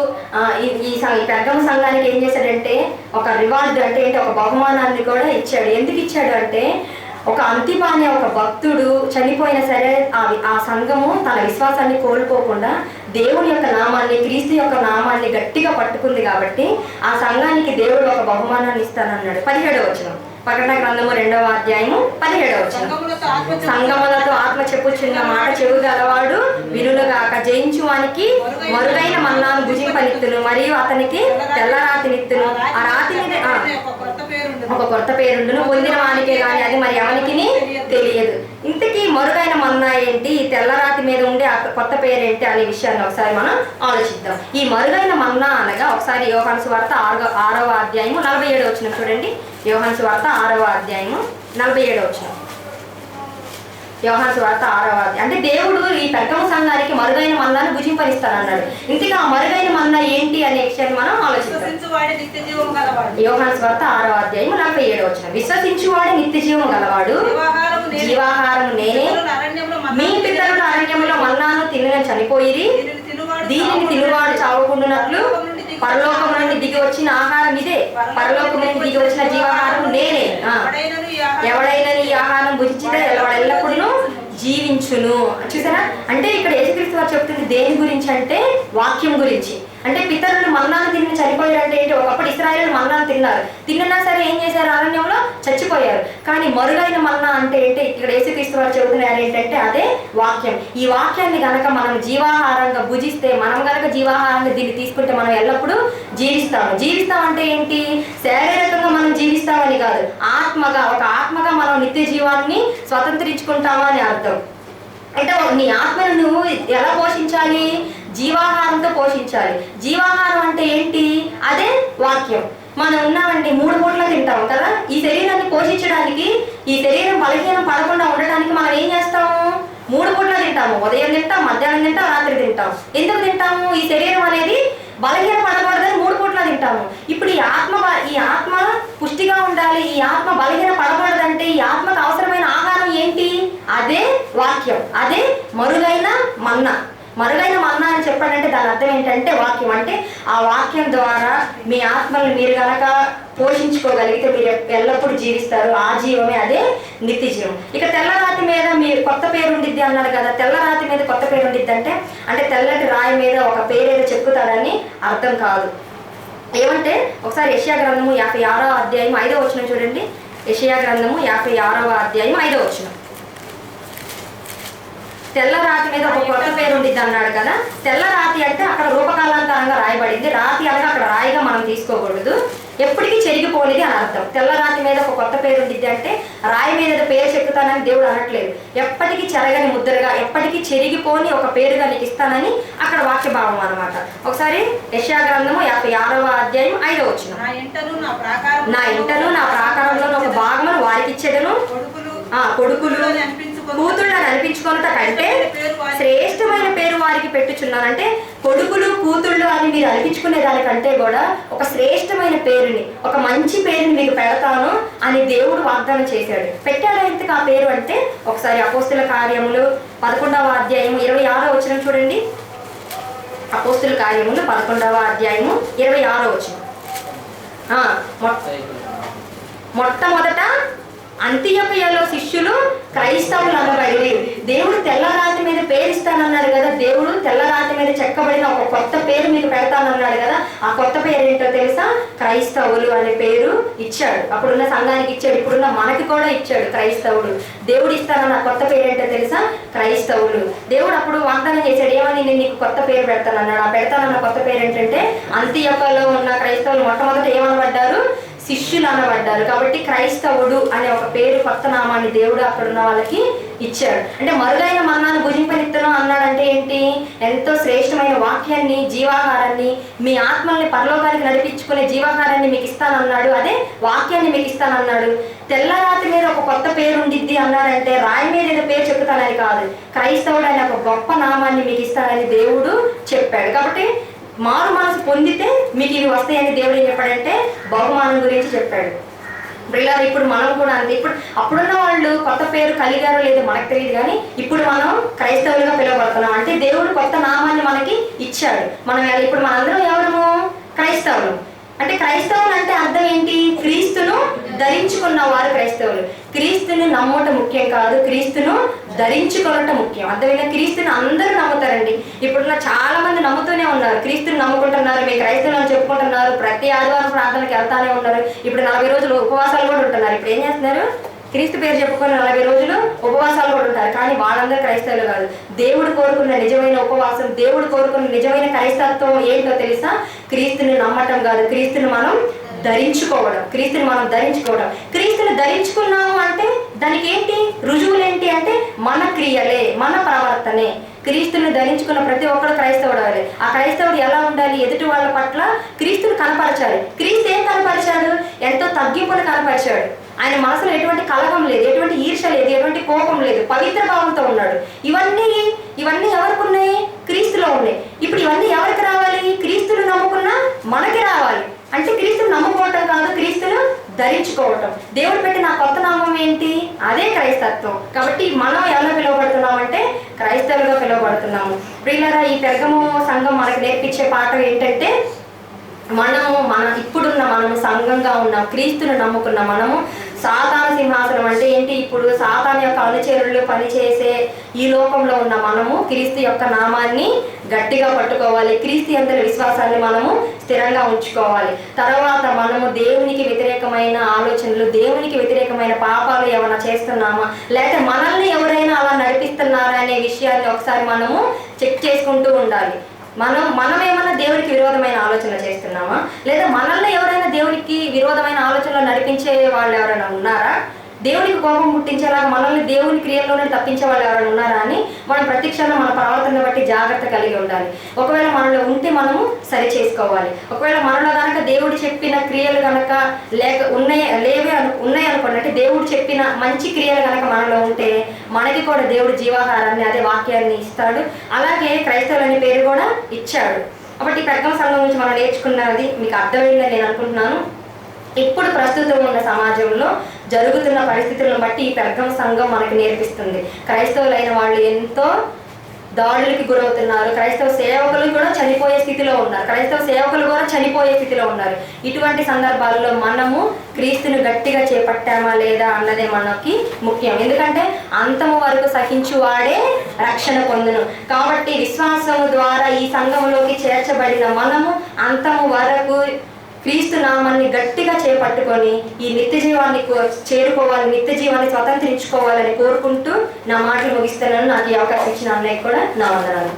ఈ పెద్దమ్మ సంఘానికి ఏం చేశాడంటే ఒక రివార్డ్ అంటే ఏంటి, ఒక బహుమానాన్ని కూడా ఇచ్చాడు. ఎందుకు ఇచ్చాడు అంటే ఒక అంతిపా అనే ఒక భక్తుడు చనిపోయినా సరే ఆ సంఘము తన విశ్వాసాన్ని కోల్పోకుండా దేవుని యొక్క నామాన్ని, క్రీస్తు యొక్క నామాన్ని గట్టిగా పట్టుకుంది. కాబట్టి ఆ సంఘానికి దేవుడు ఒక బహుమానాన్ని ఇస్తానన్నాడు. 17వ వచనం, ప్రకటన గ్రంథము 2వ అధ్యాయము 17వ వచనం. సంగములతో ఆత్మ చెప్పుచున్న మాట చెవు గలవాడు వినుగాక. జయించువానికి మరుగైన మన్నాను భుజింపనిత్తును, మరియు అతనికి తెల్ల రాతి నిత్తును. ఆ రాతి మీద ఒక కొత్త పేరుండును, పొందిన వానికే గాని అది మరి ఎవరికి తెలియదు. ఇంతకీ మరుగైన మన్నా ఏంటి, ఈ తెల్ల రాతి మీద ఉండే ఆ కొత్త పేరేంటి అనే విషయాన్ని ఒకసారి మనం ఆలోచిద్దాం. ఈ మరుగైన మన్నా అనగా ఒకసారి యోహాను సువార్త 6వ అధ్యాయము 47వ వచనం చూడండి. యోహాను సువార్త 6వ అధ్యాయము 47వ వచనం. యోహాను సువార్త 6వ అధ్యాయం. అంటే దేవుడు ఈ పెద్దమ్మ సంఘానికి మరుగైన మన్నాను భుజింపనిస్తానన్నాడు. ఇంతగా ఆ మరుగైన మన్నా ఏంటి అనే విషయాన్ని మనం ఆలోచిస్తాం. యోహాను సువార్త 6వ అధ్యాయం 47వ వచనం. విశ్వసించువాడు నిత్య జీవం గలవాడు, జీవాహారము నేనే. మీ పితరులు అరణ్యములో మన్నాను తినని చనిపోయిరి, దీనిని తినువాడు చావకుండునట్లు పరలోకం నుండి దిగి వచ్చిన ఆహారం ఇదే, పరలోకం నుండి దిగి వచ్చిన జీవాహారం నేనే. ఎవడైనా ఈ ఆహారం భుజించితే ఎల్లప్పుడూ జీవించును. చూసారా, అంటే ఇక్కడ యేసుక్రీస్తు వారు చెప్తుంది దేని గురించి అంటే వాక్యం గురించి. అంటే పితరులు మన్నాను తిని చనిపోయారు అంటే ఏంటి, ఒకప్పుడు ఇశ్రాయేలు మన్నాను తిన్నా సరే ఏం చేశారు, అరణ్యంలో చచ్చిపోయారు. కానీ మరుగైన మన్నా అంటే ఏంటి, ఇక్కడ యేసుక్రీస్తు వారు చెబుతున్నారు ఏంటంటే అదే వాక్యం. ఈ వాక్యాన్ని గనక మనం జీవాహారంగా భుజిస్తే, మనం గనక జీవాహారంగా దీన్ని తీసుకుంటే మనం ఎల్లప్పుడూ జీవిస్తాం అంటే ఏంటి, శారీరకంగా మనం జీవిస్తామని కాదు, ఒక ఆత్మగా మనం నిత్య జీవాన్ని స్వతంత్రించుకుంటామా అని అర్థం. అంటే నీ ఆత్మను నువ్వు ఎలా పోషించాలి, జీవాహారంతో పోషించాలి. జీవాహారం అంటే ఏంటి, అదే వాక్యం. మనం ఉన్నామండి 3 పూటలా తింటాము కదా. ఈ శరీరాన్ని పోషించడానికి, ఈ శరీరం బలహీనం పడకుండా ఉండడానికి మనం ఏం చేస్తాము, 3 పూటలా తింటాము. ఉదయం తింటాం, మధ్యాహ్నం తింటాం, రాత్రి తింటాం. ఎందుకు తింటాము, ఈ శరీరం అనేది బలహీన పడకూడదని 3 పూటలా తింటాము. ఇప్పుడు ఈ ఆత్మ పుష్టిగా ఉండాలి, ఈ ఆత్మ బలహీన పడకూడదంటే ఈ ఆత్మకు అవసరమైన ఆహారం ఏంటి, అదే వాక్యం, అదే మరుగైన మన్నా. మరుగైన మన్నా అని చెప్పాడంటే దాని అర్థం ఏంటంటే వాక్యం. అంటే ఆ వాక్యం ద్వారా మీ ఆత్మను మీరు కనుక పోషించుకోగలిగితే మీరు ఎల్లప్పుడూ జీవిస్తారు. ఆ జీవమే అదే నిత్య జీవం. ఇక తెల్లరాతి మీద మీరు కొత్త పేరు ఉండిద్ది అన్నారు కదా. తెల్లరాతి మీద కొత్త పేరు ఉండిద్ది అంటే తెల్లటి రాయి మీద ఒక పేరు ఏదో చెక్కుతారని అర్థం కాదు. ఏమంటే ఒకసారి యెషయా గ్రంథము 56వ అధ్యాయం 5వ వచనం చూడండి. యెషయా గ్రంథము 56వ అధ్యాయం 5వ వచనం. తెల్ల రాతి మీద ఒక కొత్త పేరు ఉండిద్ది అన్నాడు కదా. తెల్ల రాతి అంటే అక్కడ రూపకాలాంతరంగా రాయబడింది. రాతి అనగా అక్కడ రాయిగా మనం తీసుకోకూడదు, ఎప్పటికీ చెరిగిపోనిది అని అర్థం. తెల్ల రాతి మీద ఒక కొత్త పేరు ఉండిద్ది అంటే రాయి మీద పేరు చెక్కుతానని దేవుడు అనట్లేదు. ఎప్పటికీ చెరగని ముద్రగా, ఎప్పటికీ చెరిగిపోని ఒక పేరుగా నీకు ఇస్తానని అక్కడ వాక్య భావం అనమాట. ఒకసారి యెషయా గ్రంథము 56వ అధ్యాయం 5వ వచనం. నా ఇంటను నా ప్రాకారంలో ఒక భాగమును వారికి ఇచ్చేదను, కొడుకులు కూతుళ్ళని అనిపించుకున్నట కంటే శ్రేష్టమైన పేరు వారికి పెట్టుచున్నానంటే కొడుకులు కూతుళ్ళు అని మీరు అనిపించుకునే దానికంటే కూడా ఒక శ్రేష్టమైన పేరుని, ఒక మంచి పేరుని మీకు పెడతాను అని దేవుడు వాగ్దానం చేశాడు. పెట్టాడు ఎందుకు ఆ పేరు అంటే ఒకసారి అపోస్తుల కార్యములు 11వ అధ్యాయము 26వ వచనం చూడండి. అపోస్తుల కార్యములు 11వ అధ్యాయము 26వ వచనం. మొట్టమొదట అంతియొకయలో శిష్యులు క్రైస్తవులు అనబడి, దేవుడు తెల్లరాతి మీద పేరు ఇస్తానన్నాడు కదా. దేవుడు తెల్లరాతి మీద చెక్కబడిన ఒక కొత్త పేరు మీకు పెడతానన్నాడు కదా. ఆ కొత్త పేరు ఏంటో తెలుసా, క్రైస్తవులు అనే పేరు ఇచ్చాడు. అప్పుడున్న సంఘానికి ఇచ్చాడు, ఇప్పుడున్న మనకి కూడా ఇచ్చాడు క్రైస్తవుడు. దేవుడు ఇస్తానన్న కొత్త పేరు ఏంటో తెలుసా, క్రైస్తవులు. దేవుడు అప్పుడు వాగ్దానం చేశాడు, ఏమని, నేను నీకు కొత్త పేరు పెడతానన్నాడు. ఆ పెడతానన్న కొత్త పేరు ఏంటంటే అంతియొకలో ఉన్న క్రైస్తవులు మొట్టమొదట ఏమనబడ్డారు, శిష్యులు అనబడ్డారు. కాబట్టి క్రైస్తవుడు అనే ఒక పేరు, కొత్త నామాన్ని దేవుడు అక్కడ ఉన్న వాళ్ళకి ఇచ్చాడు. అంటే మరుగైన మన్నాను భుజింపనిత్తను అన్నాడంటే ఏంటి? ఎంతో శ్రేష్టమైన వాక్యాన్ని, జీవాహారాన్ని, మీ ఆత్మల్ని పరలోకానికి నడిపించుకునే జీవాహారాన్ని మీకు ఇస్తానన్నాడు. అదే వాక్యాన్ని మీకు ఇస్తానన్నాడు. తెల్లరాతి మీద ఒక కొత్త పేరు ఉండిద్ది అన్నాడంటే రాయి మీద ఏదో పేరు చెప్తానని కాదు, క్రైస్తవుడు అనే ఒక గొప్ప నామాన్ని మీకు ఇస్తానని దేవుడు చెప్పాడు. కాబట్టి మారు మనసు పొందితే మీకు ఇవి వస్తాయని దేవుడు ఏం చెప్పాడంటే బహుమానం గురించి చెప్పాడు. ఇప్పుడు మనం కూడా అంతే. ఇప్పుడు అప్పుడున్న వాళ్ళు కొత్త పేరు కలిగారో లేదో మనకు తెలియదు, కానీ ఇప్పుడు మనం క్రైస్తవులుగా పిలువబడుతున్నాం. అంటే దేవుడు కొత్త నామాన్ని మనకి ఇచ్చాడు. మనం ఇప్పుడు మనందరం ఎవరము? క్రైస్తవులు. అంటే క్రైస్తవులు అంటే అర్థం ఏంటి? క్రీస్తును ధరించుకున్న వారు క్రైస్తవులు. క్రీస్తుని నమ్మటం ముఖ్యం కాదు, క్రీస్తును ధరించుకోవటం ముఖ్యం. అర్థమైనా? క్రీస్తుని అందరూ నమ్ముతారండి. ఇప్పుడున్న చాలా మంది నమ్ముతూనే ఉన్నారు, క్రీస్తుని నమ్ముకుంటున్నారు, మీ క్రైస్తవులు అని చెప్పుకుంటున్నారు, ప్రతి ఆదివారం ప్రార్థనకి వెళ్తానే ఉన్నారు. ఇప్పుడు 40 రోజులు ఉపవాసాలు కూడా ఉంటున్నారు. ఇప్పుడు ఏం చేస్తున్నారు? క్రీస్తు పేరు చెప్పుకొని 40 రోజులు ఉపవాసాలు కూడా ఉంటారు. కానీ వాళ్ళందరూ క్రైస్తవులు కాదు. దేవుడు కోరుకున్న నిజమైన ఉపవాసం, దేవుడు కోరుకున్న నిజమైన క్రైస్తత్వం ఏంటో తెలుసా? క్రీస్తుని నమ్మటం కాదు, క్రీస్తుని మనం ధరించుకోవడం. క్రీస్తుని మనం ధరించుకోవడం. క్రీస్తుని ధరించుకున్నాము అంటే దానికి ఏంటి రుజువులు ఏంటి అంటే మన క్రియలే, మన ప్రవర్తనే. క్రీస్తుని ధరించుకున్న ప్రతి ఒక్కరు క్రైస్తవుడు అవ్వాలి. ఆ క్రైస్తవుడు ఎలా ఉండాలి? ఎదుటి వాళ్ళ పట్ల క్రీస్తుని కనపరచాలి. క్రీస్తు ఏం కనపరిచాడు? ఎంతో తగ్గింపును కనపరిచాడు. ఆయన మనసులో ఎటువంటి కలగం లేదు, ఎటువంటి ఈర్ష లేదు, ఎటువంటి కోపం లేదు, పవిత్ర భావంతో ఉన్నాడు. ఇవన్నీ ఎవరికి ఉన్నాయి? క్రీస్తులో ఉన్నాయి. ఇప్పుడు ఇవన్నీ ఎవరికి రావాలి? క్రీస్తుని నమ్ముకున్న మనకి రావాలి. అంటే క్రీస్తుని నమ్ముకోవటం కాదు, క్రీస్తును ధరించుకోవటం. దేవుడు పెట్టిన కొత్త నామం ఏంటి? అదే క్రైస్తత్వం. కాబట్టి మనం ఎలా పిలువబడుతున్నామంటే క్రైస్తవులుగా పిలువబడుతున్నాము. ప్రియులారా, ఈ పెర్గము సంఘం మనకు నేర్పించే పాఠం ఏంటంటే మనము సంఘంగా ఉన్నాం, క్రీస్తును నమ్ముకున్న మనము సాతాను సింహాసనం అంటే ఏంటి? ఇప్పుడు సాతాను యొక్క అనుచరులు పనిచేసే ఈ లోకంలో ఉన్న మనము క్రీస్తు యొక్క నామాన్ని గట్టిగా పట్టుకోవాలి. క్రీస్తు యందలి విశ్వాసాన్ని మనము స్థిరంగా ఉంచుకోవాలి. తర్వాత మనము దేవునికి వ్యతిరేకమైన ఆలోచనలు, దేవునికి వ్యతిరేకమైన పాపాలు ఏమైనా చేస్తున్నామా, లేకపోతే మనల్ని ఎవరైనా అలా నడిపిస్తున్నారా అనే విషయాన్ని ఒకసారి మనము చెక్ చేసుకుంటూ ఉండాలి. మనం ఏమైనా దేవునికి విరోధమైన ఆలోచన చేస్తున్నామా, లేదా మనల్ని ఎవరైనా దేవునికి విరోధమైన ఆలోచనలో నడిపించే వాళ్ళు ఎవరైనా ఉన్నారా, దేవునికి కోపం పుట్టించేలాగా మనల్ని దేవుని క్రియల్లోనే తప్పించే వాళ్ళు ఎవరైనా ఉన్నారా అని మనం ప్రతిక్షణం మన ప్రవర్తన బట్టి జాగ్రత్త కలిగి ఉండాలి. ఒకవేళ మనలో ఉంటే మనము సరి చేసుకోవాలి. ఒకవేళ మనలో కనుక దేవుడు చెప్పిన క్రియలు కనుక ఉన్నాయి అనుకోండి, అంటే దేవుడు చెప్పిన మంచి క్రియలు కనుక మనలో ఉంటే మనకి కూడా దేవుడు జీవాహారాన్ని, అదే వాక్యాన్ని ఇస్తాడు. అలాగే క్రైస్తవులని పేరు కూడా ఇచ్చాడు. కాబట్టి పెర్గమ సంఘం గురించి మనం నేర్చుకున్నది మీకు అర్థమైందని నేను అనుకుంటున్నాను. ఇప్పుడు ప్రస్తుతం ఉన్న సమాజంలో జరుగుతున్న పరిస్థితులను బట్టి ఈ పెర్గమ సంఘం మనకు నేర్పిస్తుంది. క్రైస్తవులైన వాళ్ళు ఎంతో దాడులకి గురవుతున్నారు. క్రైస్తవ సేవకులు కూడా చనిపోయే స్థితిలో ఉన్నారు. ఇటువంటి సందర్భాల్లో మనము క్రీస్తుని గట్టిగా చేపట్టామా లేదా అన్నదే మనకి ముఖ్యం. ఎందుకంటే అంతము వరకు సహించువాడే రక్షణ పొందును. కాబట్టి విశ్వాసము ద్వారా ఈ సంఘములోకి చేర్చబడిన మనము అంతము వరకు క్రీస్తు నామాన్ని గట్టిగా చేపట్టుకొని ఈ నిత్య జీవాన్ని చేరుకోవాలి, నిత్య జీవాన్ని స్వతంత్రించుకోవాలని కోరుకుంటూ నా మాటలు ముగిస్తున్నాను. నాకు ఈ అవకాశం ఇచ్చిన అన్నయ్య కూడా నా వందనాలు.